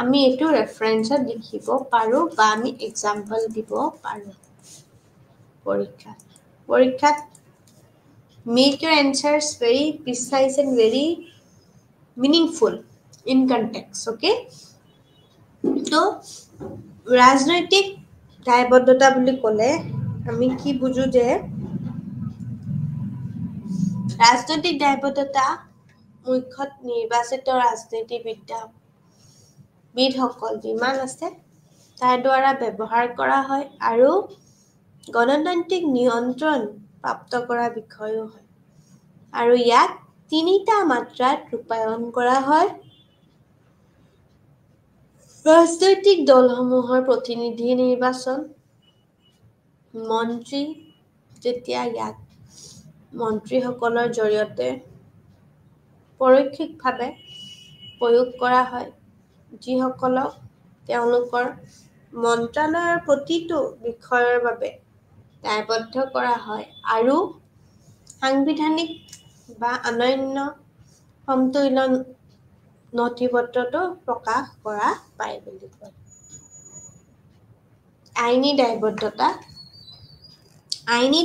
আমি এইটো ৰেফাৰেঞ্চত লিখিব পাৰোঁ বা আমি এক্সাম্পল দিব পাৰোঁ পৰীক্ষাত make your answers very precise and very meaningful in context, okay? তো ৰাজনৈতিক দায়বদ্ধতা বুলি ক'লে আমি কি বুজো? যে ৰাজনৈতিক দায়বদ্ধতা মুখ্যত নিৰ্বাচিত ৰাজনীতিবিদসকল যিমান আছে তাৰ দ্বাৰা ব্যৱহাৰ কৰা হয় আৰু গণতান্ত্ৰিক নিয়ন্ত্ৰণ প্ৰাপ্ত কৰা বিষয়ও হয়। আৰু ইয়াক 3টা মাত্ৰাত ৰূপায়ণ কৰা হয়। ৰাজনৈতিক দলসমূহৰ প্ৰতিনিধি নিৰ্বাচন, মন্ত্ৰী, যেতিয়া ইয়াক মন্ত্ৰীসকলৰ জৰিয়তে পৰোক্ষিকভাৱে প্ৰয়োগ কৰা হয়, যিসকলক তেওঁলোকৰ মন্ত্ৰালয়ৰ প্ৰতিটো বিষয়ৰ বাবে দায়বদ্ধ কৰা হয় আৰু সাংবিধানিক বা অন্যান্য সমতুল্য নথিপত্ৰতো প্ৰকাশ কৰা পায় বুলি কয়। আইনী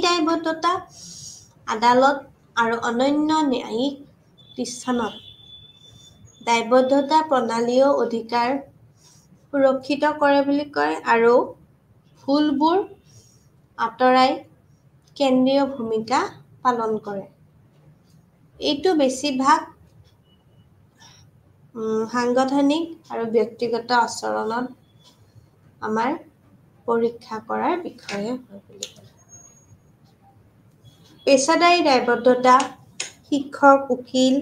দায়বদ্ধতা আদালত আৰু অন্যান্য ন্যায়িক প্ৰতিষ্ঠানত দায়বদ্ধতা প্ৰণালীও অধিকাৰ সুৰক্ষিত কৰে বুলি কয় আৰু ভুলবোৰ আঁতৰাই কেন্দ্ৰীয় ভূমিকা পালন কৰে। এইটো বেছিভাগ সাংগঠনিক আৰু ব্যক্তিগত আচৰণত আমাৰ পৰীক্ষা কৰাৰ বিষয়ে হয় বুলি কয়। পেছাদাৰী দায়বদ্ধতা শিক্ষক, উকিল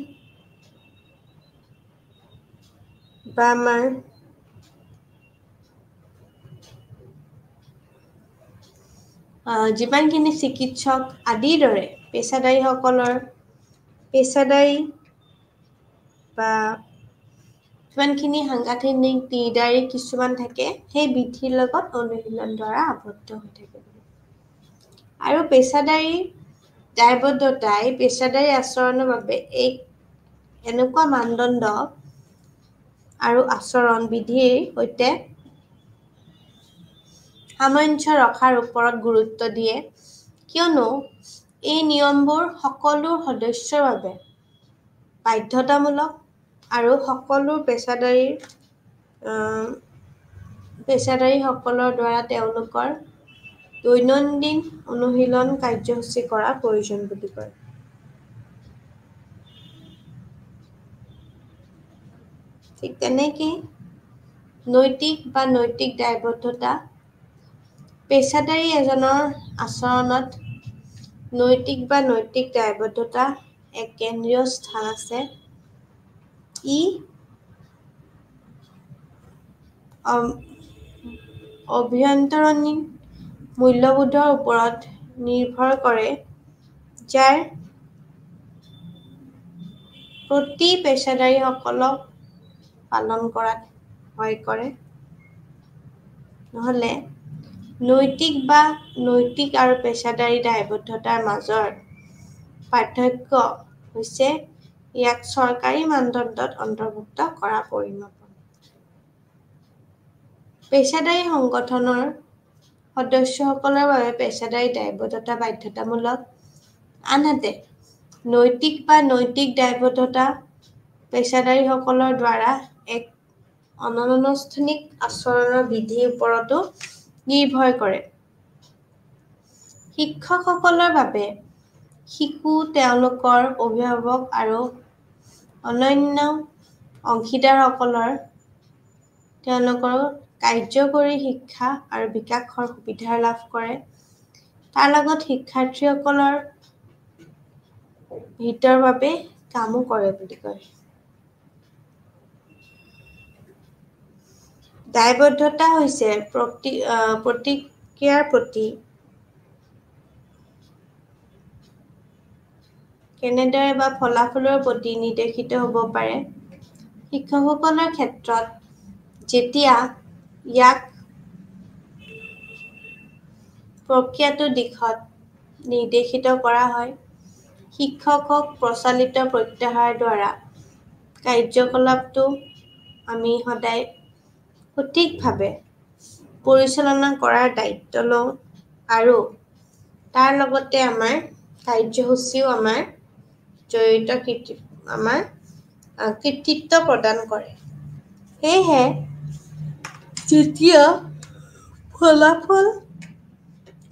বা আমাৰ যিমানখিনি চিকিৎসক আদিৰ দৰে পেছাদাৰী বা যিমানখিনি সাংগঠনিক নিৰ্ধাৰী কিছুমান থাকে, সেই বিধিৰ লগত অনুশীলন দ্বাৰা আবদ্ধ হৈ থাকে। আৰু পেছাদাৰী দায়বদ্ধতাই পেছাদাৰী আচৰণৰ বাবে এক এনেকুৱা মানদণ্ড আৰু আচৰণ বিধিৰ সৈতে সামঞ্জস্য ৰখাৰ ওপৰত গুৰুত্ব দিয়ে, কিয়নো এই নিয়মবোৰ সকলো সদস্যৰ বাবে বাধ্যতামূলক আৰু সকলো পেছাদাৰীসকলৰ দ্বাৰা তেওঁলোকৰ দৈনন্দিন অনুশীলন কাৰ্যসূচী কৰা প্ৰয়োজন বুলি কয়। ঠিক তেনেকেই নৈতিক বা নৈতিক দায়বদ্ধতা পেছাদাৰী এজনৰ আচৰণত নৈতিক বা নৈতিক দায়বদ্ধতা এক কেন্দ্ৰীয় স্থান আছে। ই অভ্যন্তৰীণ মূল্যবোধৰ ওপৰত নিৰ্ভৰ কৰে, যাৰ প্ৰতি পেছাদাৰীসকলক পালন কৰাত সহায় কৰে। নহ'লে নৈতিক আৰু পেছাদাৰী দায়বদ্ধতাৰ মাজৰ পাৰ্থক্য হৈছে ইয়াক চৰকাৰী মানদণ্ডত অন্তৰ্ভুক্ত কৰা পৰিণত। পেছাদাৰী সংগঠনৰ সদস্যসকলৰ বাবে পেছাদাৰী দায়বদ্ধতা বাধ্যতামূলক, আনহাতে নৈতিক বা নৈতিক দায়বদ্ধতা পেছাদাৰীসকলৰ দ্বাৰা এক অনানুষ্ঠানিক আচৰণৰ বিধিৰ ওপৰতো নিৰ্ভৰ কৰে। শিক্ষকসকলৰ বাবে শিশু, তেওঁলোকৰ অভিভাৱক আৰু অন্যান্য অংশীদাৰসকলৰ তেওঁলোকৰ কাৰ্যকৰী শিক্ষা আৰু বিকাশৰ সুবিধা লাভ কৰে। তাৰ লগত শিক্ষাৰ্থীসকলৰ হিতৰ বাবে কামো কৰে বুলি কয়। দায়বদ্ধতা হৈছে প্ৰতিক্ৰিয়াৰ প্ৰতি কেনেদৰে বা ফলাফলৰ প্ৰতি নিৰ্দেশিত হ'ব পাৰে। শিক্ষকসকলৰ ক্ষেত্ৰত যেতিয়া ইয়াক প্ৰক্ৰিয়াটোৰ দিশত নিৰ্দেশিত কৰা হয়, শিক্ষকক প্ৰচলিত প্ৰত্যাহাৰ দ্বাৰা কাৰ্যকলাপটো আমি সদায় সঠিকভাৱে পৰিচালনা কৰাৰ দায়িত্ব লওঁ আৰু তাৰ লগতে আমাৰ কাৰ্যসূচীও আমাৰ কৃতিত্ব প্ৰদান কৰে। সেয়েহে যেতিয়া ফলাফল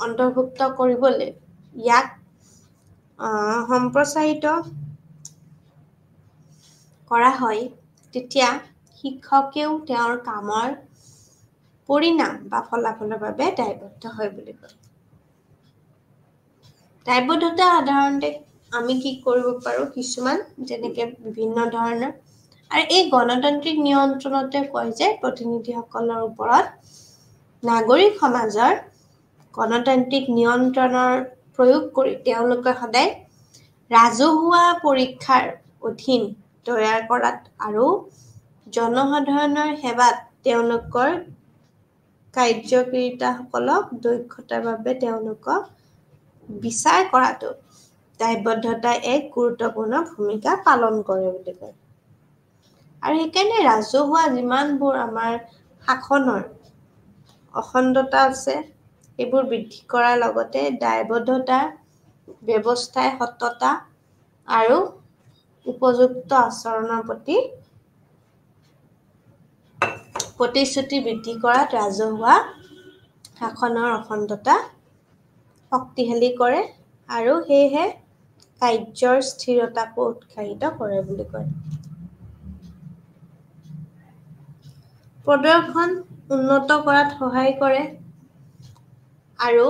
অন্তৰ্ভুক্ত কৰিবলৈ ইয়াক সম্প্ৰচাৰিত কৰা হয়, তেতিয়া শিক্ষকেও তেওঁৰ কামৰ পৰিণাম বা ফলাফলৰ বাবে দায়বদ্ধ হয় বুলি কয়। দায়বদ্ধতা সাধাৰণতে আমি কি কৰিব পাৰোঁ, কিছুমান যেনেকে বিভিন্ন ধৰণৰ, আৰু এই গণতান্ত্ৰিক নিয়ন্ত্ৰণতে কয় যে প্ৰতিনিধিসকলৰ ওপৰত নাগৰিক সমাজৰ গণতান্ত্ৰিক নিয়ন্ত্ৰণৰ প্ৰয়োগ কৰি তেওঁলোকে সদায় ৰাজহুৱা পৰীক্ষাৰ অধীন তৈয়াৰ কৰাত আৰু জনসাধাৰণৰ সেৱাত তেওঁলোকৰ কাৰ্যকৰীতাসকলক দক্ষতাৰ বাবে তেওঁলোকক বিচাৰ কৰাটো দায়বদ্ধতাই এক গুৰুত্বপূৰ্ণ ভূমিকা পালন কৰে বুলি কয়। আৰু সেইকাৰণে ৰাজহুৱা যিমানবোৰ আমাৰ শাসনৰ অখণ্ডতা আছে, সেইবোৰ বৃদ্ধি কৰাৰ লগতে দায়বদ্ধতা ব্যৱস্থাই সততা আৰু উপযুক্ত আচৰণৰ প্ৰতি প্ৰতিশ্ৰুতি বৃদ্ধি কৰাত ৰাজহুৱা শাসনৰ অখণ্ডতা শক্তিশালী কৰে আৰু সেয়েহে কাৰ্যৰ স্থিৰতাকো উৎসাহিত কৰে বুলি কয়। প্ৰদৰ্শন উন্নত কৰাত সহায় কৰে আৰু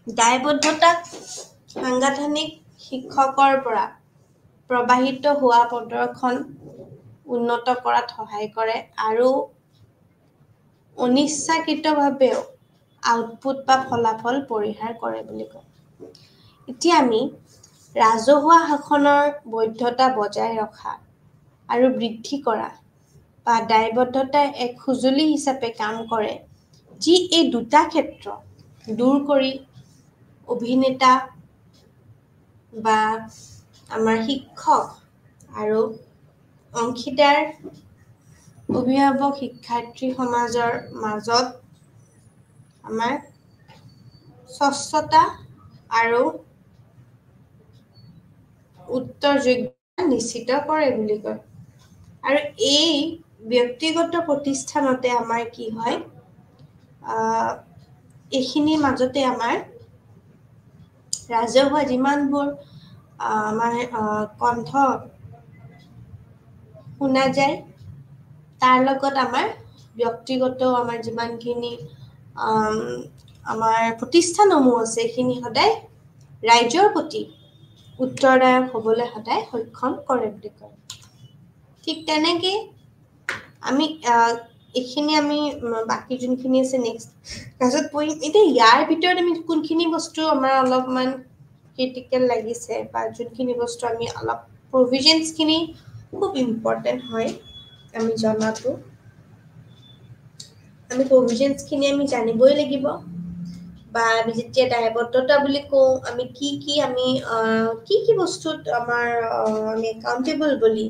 দায়বদ্ধতাক সাংগঠনিক শিক্ষকৰ পৰা প্ৰবাহিত হোৱা প্ৰদৰ্শন উন্নত কৰাত সহায় কৰে আৰু অনিচ্ছাকৃতভাৱেও আউটপুট বা ফলাফল পৰিহাৰ কৰে বুলি কয়। এতিয়া আমি ৰাজহুৱা শাসনৰ বৈধতা বজাই ৰখা আৰু বৃদ্ধি কৰা বা দায়বদ্ধতাৰ এক সঁজুলি হিচাপে কাম কৰে, যি এই দুটা ক্ষেত্ৰ দূৰ কৰি অভিনেতা বা আমাৰ শিক্ষক আৰু অংশীদাৰ অভিভাৱক শিক্ষাৰ্থী সমাজৰ মাজত আমাৰ স্বচ্ছতা আৰু উত্তৰযোগ্যতা নিশ্চিত কৰে বুলি কয়। আৰু এই ব্যক্তিগত প্ৰতিষ্ঠানতে আমাৰ কি হয়, এইখিনিৰ মাজতে আমাৰ ৰাজহুৱা যিমানবোৰ আমাৰ কণ্ঠ শুনা যায় তাৰ লগত আমাৰ ব্যক্তিগত আমাৰ যিমানখিনি আমাৰ প্ৰতিষ্ঠানসমূহ আছে এইখিনি সদায় ৰাইজৰ প্ৰতি উত্তৰদায়ক হ'বলৈ সদায় সক্ষম কৰে বুলি কয় ঠিক তেনেকৈ আমি এইখিনি আমি বাকি যোনখিনি আছে নেক্সট ক্লাছত পঢ়িম এতিয়া ইয়াৰ ভিতৰত আমি কোনখিনি বস্তু আমাৰ অলপমান ক্ৰিটিকেল লাগিছে বা যোনখিনি বস্তু আমি অলপ প্ৰভিজনছখিনি খুব ইম্পৰ্টেণ্ট হয় আমি জনাটো আমি প্ৰভিজনছখিনি আমি জানিবই লাগিব বা আমি যেতিয়া দায়বদ্ধতা বুলি কওঁ আমি কি বস্তুত আমাৰ আমি একাউণ্টেবল বুলি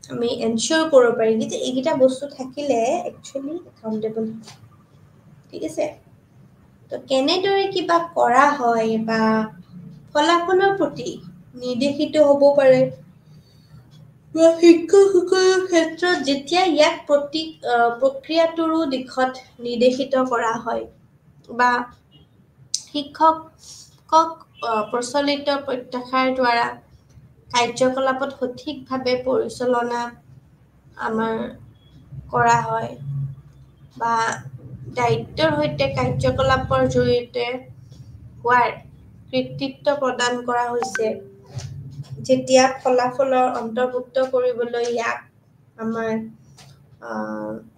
আমি এনচিয়ৰ কৰিব পাৰিম যে এইকেইটা বস্তু থাকিলে একচুৱেলি একাউণ্টেবল ঠিক আছে তো কেনেদৰে কিবা কৰা হয় বা ফলাফলৰ প্ৰতি নিৰ্দেশিত হ'ব পাৰে শিক্ষকসকলৰ ক্ষেত্ৰত যেতিয়া ইয়াক প্ৰক্ৰিয়াটোৰো দিশত নিৰ্দেশিত কৰা হয় বা শিক্ষকক প্ৰচলিত প্ৰত্যাশাৰ দ্বাৰা কাৰ্যকলাপত সঠিকভাৱে পৰিচালনা আমাৰ কৰা হয় বা দায়িত্বৰ সৈতে কাৰ্যকলাপৰ জৰিয়তে হোৱাৰ কৃতিত্ব প্ৰদান কৰা হৈছে যেতিয়া ফলাফলৰ অন্তৰ্ভুক্ত কৰিবলৈ ইয়াক আমাৰ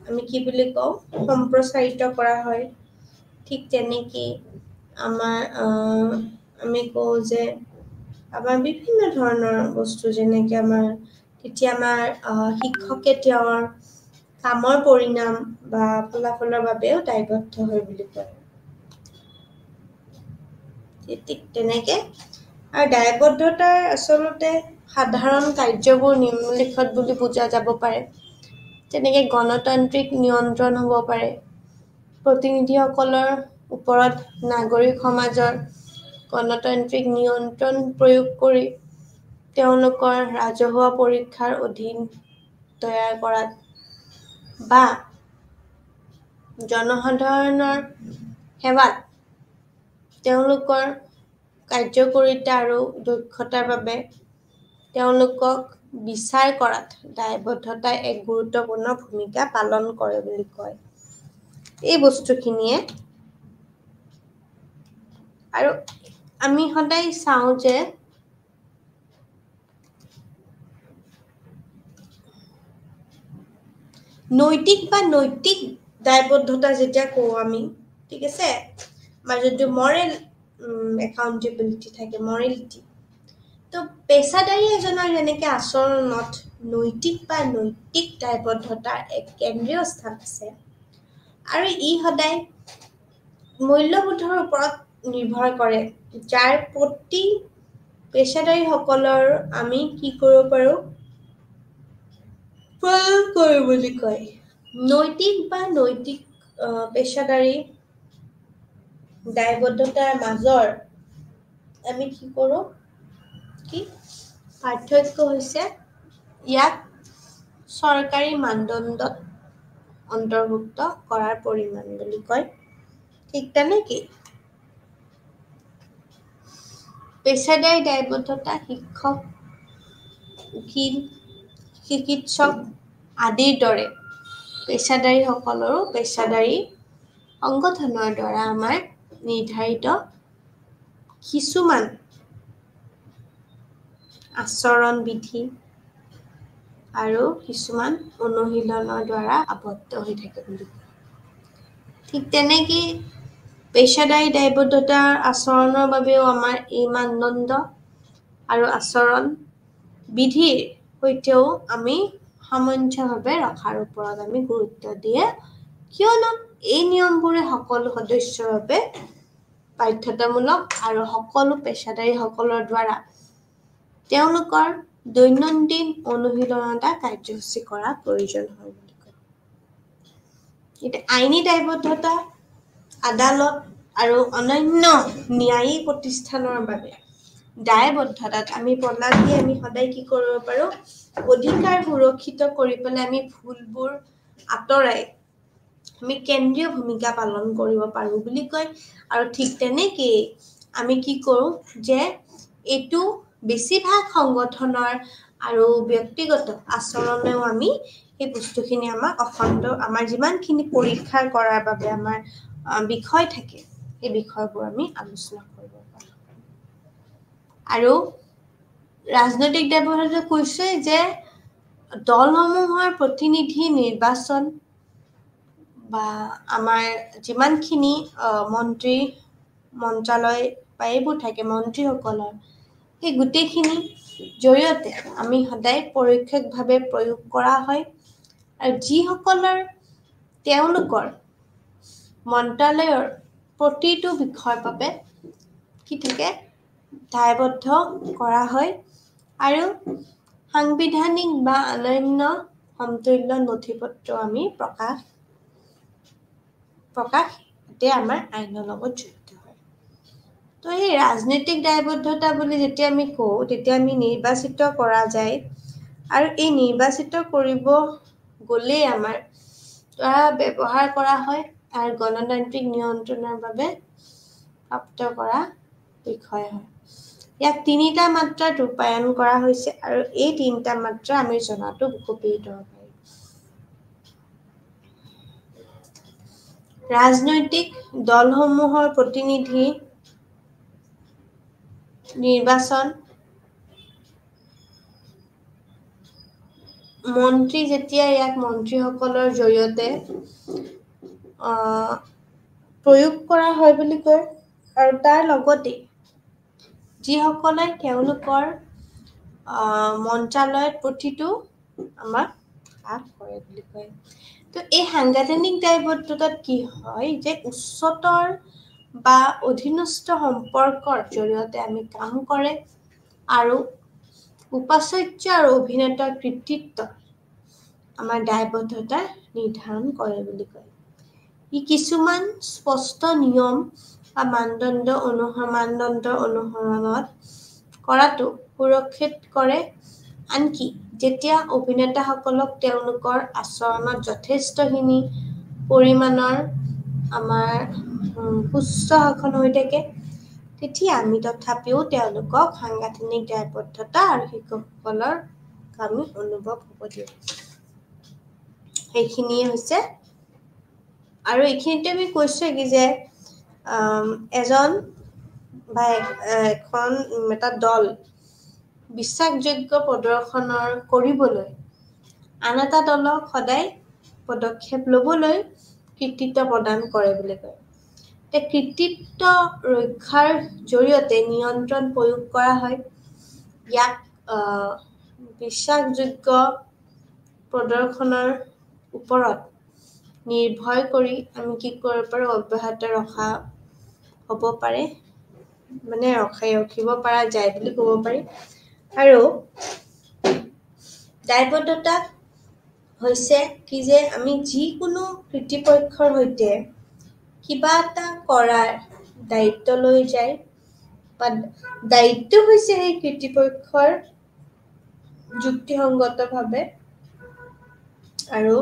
আমি কি বুলি কওঁ সম্প্ৰচাৰিত কৰা হয় ঠিক তেনেকৈ আমাৰ আমি কওঁ যে আমাৰ বিভিন্ন ধৰণৰ বস্তু যেনেকৈ আমাৰ তেতিয়া আমাৰ শিক্ষকে তেওঁৰ কামৰ পৰিণাম বা ফলাফলৰ বাবেও দায়বদ্ধ হয় বুলি কয় ঠিক তেনেকৈ আৰু দায়বদ্ধতাৰ আচলতে সাধাৰণ কাৰ্যবোৰ নিম্নলিখিত বুলি বুজা যাব পাৰে তেনেকৈ গণতান্ত্ৰিক নিয়ন্ত্ৰণ হ'ব পাৰে প্ৰতিনিধিসকলৰ ওপৰত নাগৰিক সমাজৰ গণতান্ত্ৰিক নিয়ন্ত্ৰণ প্ৰয়োগ কৰি তেওঁলোকৰ ৰাজহুৱা পৰীক্ষাৰ অধীন তৈয়াৰ কৰাত বা জনসাধাৰণৰ সেৱাত তেওঁলোকৰ কাৰ্যকাৰিতা আৰু দক্ষতাৰ বাবে তেওঁলোকক বিচাৰ কৰাত দায়বদ্ধতাই এক গুৰুত্বপূৰ্ণ ভূমিকা পালন কৰে বুলি কয় এই বস্তুখিনিয়ে আৰু আমি সদায় চাওঁ যে নৈতিক দায়বদ্ধতা যেতিয়া কওঁ আমি ঠিক আছে আমাৰ যদি মৰেল একাউণ্টেবিলিটি থাকে মৰেলিটি তো পেছাদাৰী এজনৰ যেনেকৈ আচৰণত নৈতিক দায়বদ্ধতাৰ এক কেন্দ্ৰীয় স্থান আছে আৰু ই সদায় মূল্যবোধৰ ওপৰত নিৰ্ভৰ কৰে যাৰ প্ৰতি পেছাদাৰীসকলৰ আমি কি কৰিব পাৰোঁ প্ৰয়োগ কৰোঁ বুলি কয় নৈতিক পেছাদাৰী দায়বদ্ধতাৰ মাজৰ আমি কি কৰোঁ কি পাৰ্থক্য হৈছে ইয়াক চৰকাৰী মানদণ্ডত অন্তৰ্ভুক্ত কৰাৰ পৰিমাণ বুলি কয় ঠিক তেনেকৈ পেছাদাৰী দায়বদ্ধতা শিক্ষক উকিল চিকিৎসক আদিৰ দৰে পেছাদাৰীসকলৰো পেছাদাৰী সংগঠনৰ দ্বাৰা আমাৰ নিৰ্ধাৰিত কিছুমান আচৰণ বিধি আৰু কিছুমান অনুশীলনৰ দ্বাৰা আবদ্ধ হৈ থাকে বুলি কয় ঠিক তেনেকৈ পেছাদাৰী দায়বদ্ধতাৰ আচৰণৰ বাবেও আমাৰ এই মানদণ্ড আৰু আচৰণ বিধিৰ সৈতেও আমি সামঞ্জস্যভাৱে ৰখাৰ ওপৰত আমি গুৰুত্ব দিয়ে কিয়নো এই নিয়মবোৰে সকলো সদস্যৰ বাবে বাধ্যতামূলক আৰু সকলো পেছাদাৰীসকলৰ দ্বাৰা তেওঁলোকৰ দৈনন্দিন অনুশীলনতা কাৰ্যসূচী কৰা প্ৰয়োজন হয় বুলি কয় এতিয়া আইনী দায়বদ্ধতা আদালত আৰু অন্যান্য ন্যায়িক প্ৰতিষ্ঠানৰ বাবে দায়বদ্ধতাত আমি সদায় কি কৰিব পাৰোঁ অধিকাৰ সুৰক্ষিত কৰি পেলাই আমি ভুলবোৰ আঁতৰাই আমি কেন্দ্ৰীয় ভূমিকা পালন কৰিব পাৰোঁ বুলি কয়। আৰু ঠিক তেনেকেই আমি কি কৰোঁ যে এইটো বেছিভাগ সংগঠনৰ আৰু ব্যক্তিগত আচৰণেও আমি সেই বস্তুখিনি আমাক আমাৰ যিমানখিনি পৰীক্ষা কৰাৰ বাবে আমাৰ বিষয় থাকে সেই বিষয়বোৰ আমি আলোচনা কৰিব পাৰোঁ। আৰু ৰাজনৈতিক দায়বদ্ধতা কৈছে যে দলসমূহৰ প্ৰতিনিধি নিৰ্বাচন বা আমাৰ যিমানখিনি মন্ত্ৰী মন্ত্ৰালয় বা এইবোৰ থাকে মন্ত্ৰীসকলৰ সেই গোটেইখিনি জৰিয়তে আমি সদায় পৰোক্ষভাৱে প্ৰয়োগ কৰা হয়। আৰু যিসকলৰ তেওঁলোকৰ মন্ত্ৰালয়ৰ প্ৰতিটো বিষয়ৰ বাবে কি থাকে দায়বদ্ধ কৰা হয়। আৰু সাংবিধানিক বা অন্যান্য সমতুল্য নথিপত্ৰ আমি প্ৰকাশ এতিয়া আমাৰ আইনৰ লগত জড়িত হয়। তো এই ৰাজনৈতিক দায়বদ্ধতা বুলি যেতিয়া আমি কওঁ তেতিয়া আমি নিৰ্বাচিত কৰা যায়। আৰু এই নিৰ্বাচিত কৰিব গ'লেই আমাৰ দ্বাৰা ব্যৱহাৰ কৰা হয় আৰু গণতান্ত্ৰিক নিয়ন্ত্ৰণৰ বাবে প্ৰাপ্ত কৰা বিষয় হয়। ইয়াক 3টা মাত্ৰাত ৰূপায়ণ কৰা হৈছে আৰু এই 3টা মাত্ৰা আমি জনাটো খুবেই দৰকাৰী। ৰাজনৈতিক দলসমূহৰ প্ৰতিনিধি নিৰ্বাচন, মন্ত্ৰী যেতিয়া ইয়াক মন্ত্ৰীসকলৰ জৰিয়তে প্ৰয়োগ কৰা হয় বুলি কয়। আৰু তাৰ লগতে যিসকলে তেওঁলোকৰ মন্ত্ৰালয়ত প্ৰতিটো আমাক প্ৰকাশ কৰে বুলি কয়। তো এই সাংবিধানিক দায়বদ্ধতাত কি হয় যে উচ্চতৰ বা অধীনস্থ সম্পৰ্কৰ জৰিয়তে আমি কাম কৰে আৰু উপাচাৰ্য আৰু অভিনেতাৰ কৃতিত্ব আমাৰ দায়বদ্ধতা নিৰ্ধাৰণ কৰে বুলি কয়। ই কিছুমান স্পষ্ট নিয়ম বা মানদণ্ডৰ অনুসৰণত কৰাটো সুৰক্ষিত কৰে। আনকি যেতিয়া অভিনেতাসকলক তেওঁলোকৰ আচৰণত যথেষ্টখিনি পৰিমাণৰ আমাৰ সুস্থ শাসন হৈ থাকে তেতিয়া আমি তথাপিও তেওঁলোকক সাংবিধানিক দায়বদ্ধতা আৰু শিক্ষকসকলৰ আমি অনুভৱ হ'ব দিওঁ। সেইখিনিয়ে হৈছে আৰু এইখিনিতে আমি কৈছোঁ কি যে এজন বা এটা দল বিশ্বাসযোগ্য প্ৰদৰ্শনৰ কৰিবলৈ আন এটা দলক সদায় পদক্ষেপ ল'বলৈ কৃতিত্ব প্ৰদান কৰে বুলি কয়। কৃতিত্ব ৰক্ষাৰ জৰিয়তে নিয়ন্ত্ৰণ প্ৰয়োগ কৰা হয়। ইয়াক বিশ্বাসযোগ্য প্ৰদৰ্শনৰ ওপৰত নিৰ্ভৰ কৰি আমি কি কৰিব পাৰোঁ অব্যাহত ৰখা হ'ব পাৰে মানে ৰাখিব পৰা যায় বুলি ক'ব পাৰি। আৰু দায়বদ্ধতা হৈছে কি যে আমি যিকোনো কৃতিপক্ষৰ সৈতে কিবা এটা কৰাৰ দায়িত্ব লৈ যায় বা দায়িত্ব হৈছে সেই কৃতিপক্ষৰ যুক্তিসংগতভাৱে আৰু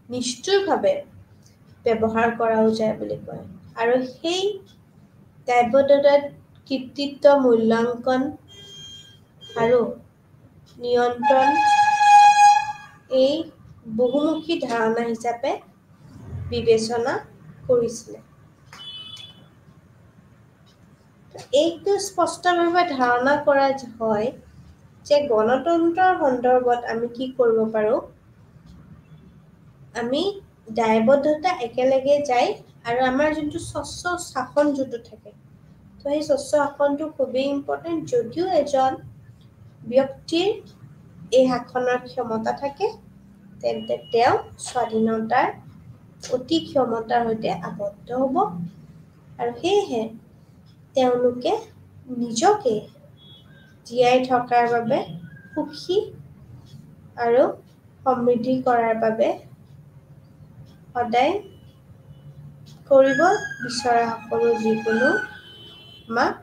নিষ্ঠুৰভাৱে ব্যৱহাৰ কৰাও যায় বুলি কয়। আৰু সেই দায়বদ্ধতাত কৃতিত্ব মূল্যাংকন আৰু নিয়ন্ত্ৰণ এই বহুমুখী ধাৰণা হিচাপে বিবেচনা কৰিছিলে। এইটো স্পষ্টভাৱে ধাৰণা কৰা হয় যে গণতন্ত্ৰৰ সন্দৰ্ভত আমি কি কৰিব পাৰোঁ আমি দায়বদ্ধতা একেলগে যায় আৰু আমাৰ যোনটো স্বচ্ছ শাসন যোনটো থাকে তো সেই স্বচ্ছ শাসনটো খুবেই ইম্পৰ্টেণ্ট। যদিও এজন ব্যক্তিৰ এই শাসনৰ ক্ষমতা থাকে তেন্তে তেওঁ স্বাধীনতাৰ অতি ক্ষমতাৰ সৈতে আবদ্ধ হ'ব আৰু সেয়েহে তেওঁলোকে নিজকে জীয়াই থকাৰ বাবে সুখী আৰু সমৃদ্ধি কৰাৰ বাবে সদায় কৰিব বিচৰা সকলো যিকোনো আমাক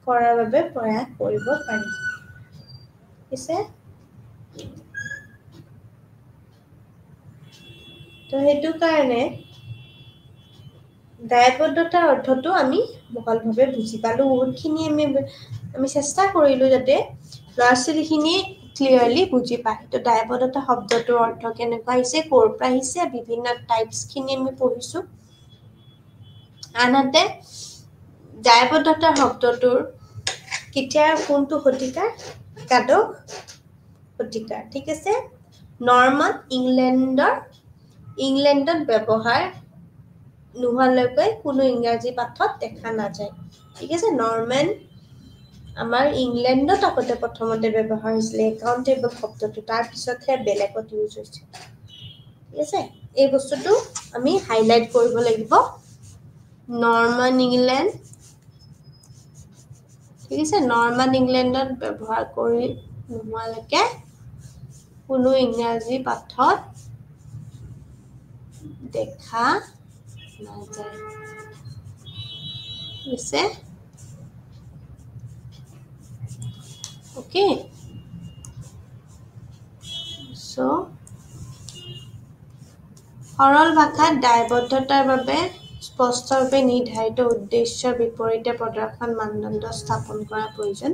কৰাৰ বাবে প্ৰয়াস কৰিব পাৰি। পিছে তো সেইটো কাৰণে দায়বদ্ধতাৰ অৰ্থটো আমি বহলভাৱে বুজি পালো বহুতখিনি আমি চেষ্টা কৰিলো যাতে ল'ৰা ছোৱালীখিনিয়ে ক্লিয়াৰলি বুজি পায় তো দায়বদ্ধতা শব্দটোৰ অৰ্থ কেনেকুৱা আহিছে ক'ৰ পৰা আহিছে বিভিন্ন টাইপছখিনি আমি পঢ়িছো আনহাতে দায়বদ্ধতা শব্দটোৰ কেতিয়া কোনটো শতিকাৰ একাদশ শতিকাৰ ঠিক আছে নৰ্মান ইংলেণ্ডত ব্যৱহাৰ নোহোৱালৈকে কোনো ইংৰাজী পাঠত দেখা নাযায় ঠিক আছে নৰ্মেন আমাৰ ইংলেণ্ডত আগতে প্ৰথমতে ব্যৱহাৰ হৈছিলে একাউণ্টেবল শব্দটো তাৰ পিছতহে বেলেগত ইউজ হৈছে ঠিক আছে এই বস্তুটো আমি হাইলাইট কৰিব লাগিব নৰ্মান ইংলেণ্ড ঠিক আছে নৰ্মান ইংলেণ্ডত ব্যৱহাৰ কৰি নোহোৱালৈকে কোনো ইংৰাজী পাঠত দেখা নাযায় আছে okay so সৰল ভাষাত দায়বদ্ধতাৰ বাবে স্পষ্টভাৱে নিৰ্ধাৰিত উদ্দেশ্যৰ বিপৰীতে প্ৰদৰ্শন মানদণ্ড স্থাপন কৰা প্ৰয়োজন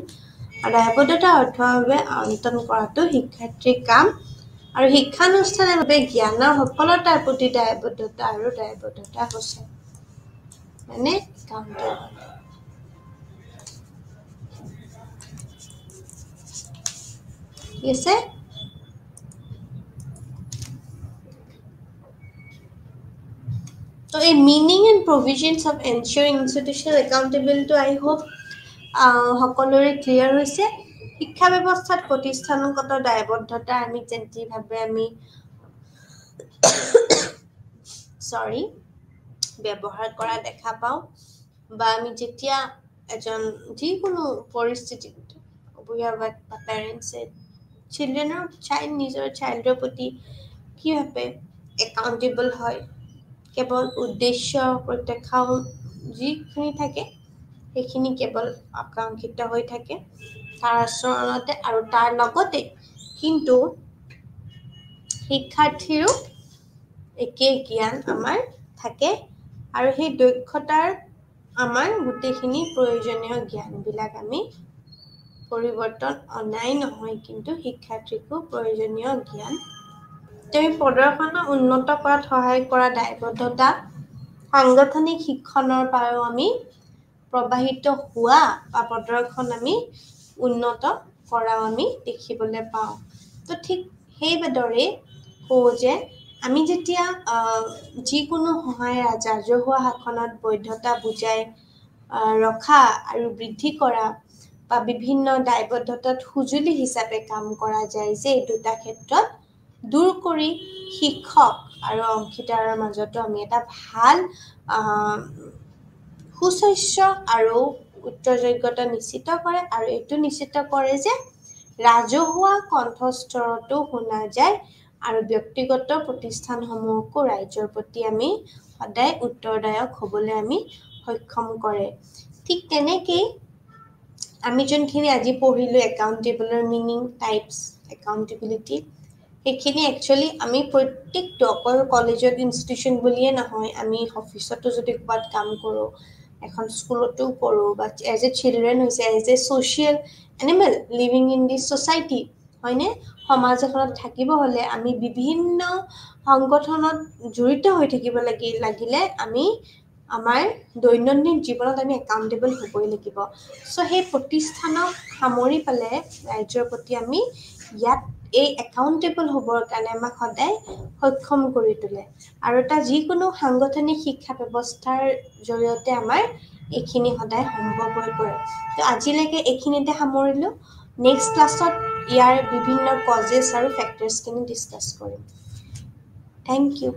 আৰু দায়বদ্ধতাৰ অৰ্থভাৱে আৱণ্টন কৰাটো শিক্ষাৰ্থীৰ কাম আৰু শিক্ষানুষ্ঠানৰ বাবে জ্ঞানৰ সফলতাৰ প্ৰতি দায়বদ্ধতা আৰু দায়বদ্ধতা হৈছে মানে কাউণ্টাৰ ঠিক আছে So a meaning and provisions of ensuring institutional accountability to I hope সকলোৰে ক্লিয়াৰ হৈছে শিক্ষা ব্যৱস্থাত প্ৰতিষ্ঠানগত দায়বদ্ধতা আমি যেনেভাৱে আমি ব্যৱহাৰ কৰা দেখা পাওঁ বা আমি যেতিয়া এজন যিকোনো পৰিস্থিতিত অভিভাৱক বা পেৰেণ্টছে নিজৰ চাইল্ডৰ প্ৰতি কিভাৱে একাউণ্টেবল হয় কেৱল উদ্দেশ্য প্ৰত্যাশা যিখিনি থাকে সেইখিনি কেৱল আকাংক্ষিত হৈ থাকে তাৰ আচৰণতে আৰু তাৰ লগতে কিন্তু শিক্ষাৰ্থীৰো একে জ্ঞান আমাৰ থাকে আৰু সেই দক্ষতাৰ আমাৰ গোটেইখিনি প্ৰয়োজনীয় জ্ঞানবিলাক আমি পৰিৱৰ্তন অনাই নহয় কিন্তু শিক্ষাৰ্থীকো প্ৰয়োজনীয় জ্ঞান তেওঁ প্ৰদৰ্শনক উন্নত কৰাত সহায় কৰা দায়বদ্ধতা সাংগঠনিক শিক্ষণৰ পৰাও আমি প্ৰবাহিত হোৱা বা প্ৰদৰ্শন আমি উন্নত কৰাও আমি দেখিবলৈ পাওঁ তো ঠিক সেইদৰে কওঁ যে আমি যেতিয়া যিকোনো সহায় ৰাজহুৱা শাসনত বৈধতা বুজাই ৰখা আৰু বৃদ্ধি কৰা বা বিভিন্ন দায়বদ্ধতাত সুজুলি হিচাপে কাম কৰা যায় যে এই দুটা ক্ষেত্ৰত দূৰ কৰি শিক্ষক আৰু অংশীদাৰৰ মাজতো আমি এটা ভাল সুস্বাস্থ্য আৰু উত্তৰযোগ্যতা নিশ্চিত কৰে আৰু এইটো নিশ্চিত কৰে যে ৰাজহুৱা কণ্ঠস্বৰতো শুনা যায় আৰু ব্যক্তিগত প্ৰতিষ্ঠানসমূহকো ৰাইজৰ প্ৰতি আমি সদায় উত্তৰদায়ক হ'বলৈ আমি সক্ষম কৰে ঠিক তেনেকেই আমি যোনখিনি আজি পঢ়িলোঁ একাউণ্টেবলৰ মিনিং টাইপছ একাউণ্টেবিলিটি সেইখিনি একচুৱেলি আমি প্ৰত্যেকটো অকল কলেজত ইনষ্টিটিউশ্যন বুলিয়ে নহয় আমি অফিচতো যদি ক'ৰবাত কাম কৰোঁ এখন স্কুলতো কৰোঁ বা এজ এ চিলড্ৰেন হৈছে as a social animal living in this society হয়নে সমাজ এখনত থাকিব হ'লে আমি বিভিন্ন সংগঠনত জড়িত হৈ থাকিব লাগিলে আমি আমাৰ দৈনন্দিন জীৱনত আমি একাউণ্টেবল হ'বই লাগিব চ' সেই প্ৰতিষ্ঠানক সামৰি পেলাই ৰাইজৰ প্ৰতি আমি ইয়াত এই একাউণ্টেবল হ'বৰ কাৰণে আমাক সদায় সক্ষম কৰি তোলে আৰু এটা যিকোনো সাংগঠনিক শিক্ষা ব্যৱস্থাৰ জৰিয়তে আমাৰ এইখিনি সদায় সম্ভৱ হৈ পৰে তো আজিলৈকে এইখিনিতে সামৰিলোঁ নেক্সট ক্লাছত ইয়াৰ বিভিন্ন কজেছ আৰু ফেক্টৰ্ছখিনি ডিছকাছ কৰিম থেংক ইউ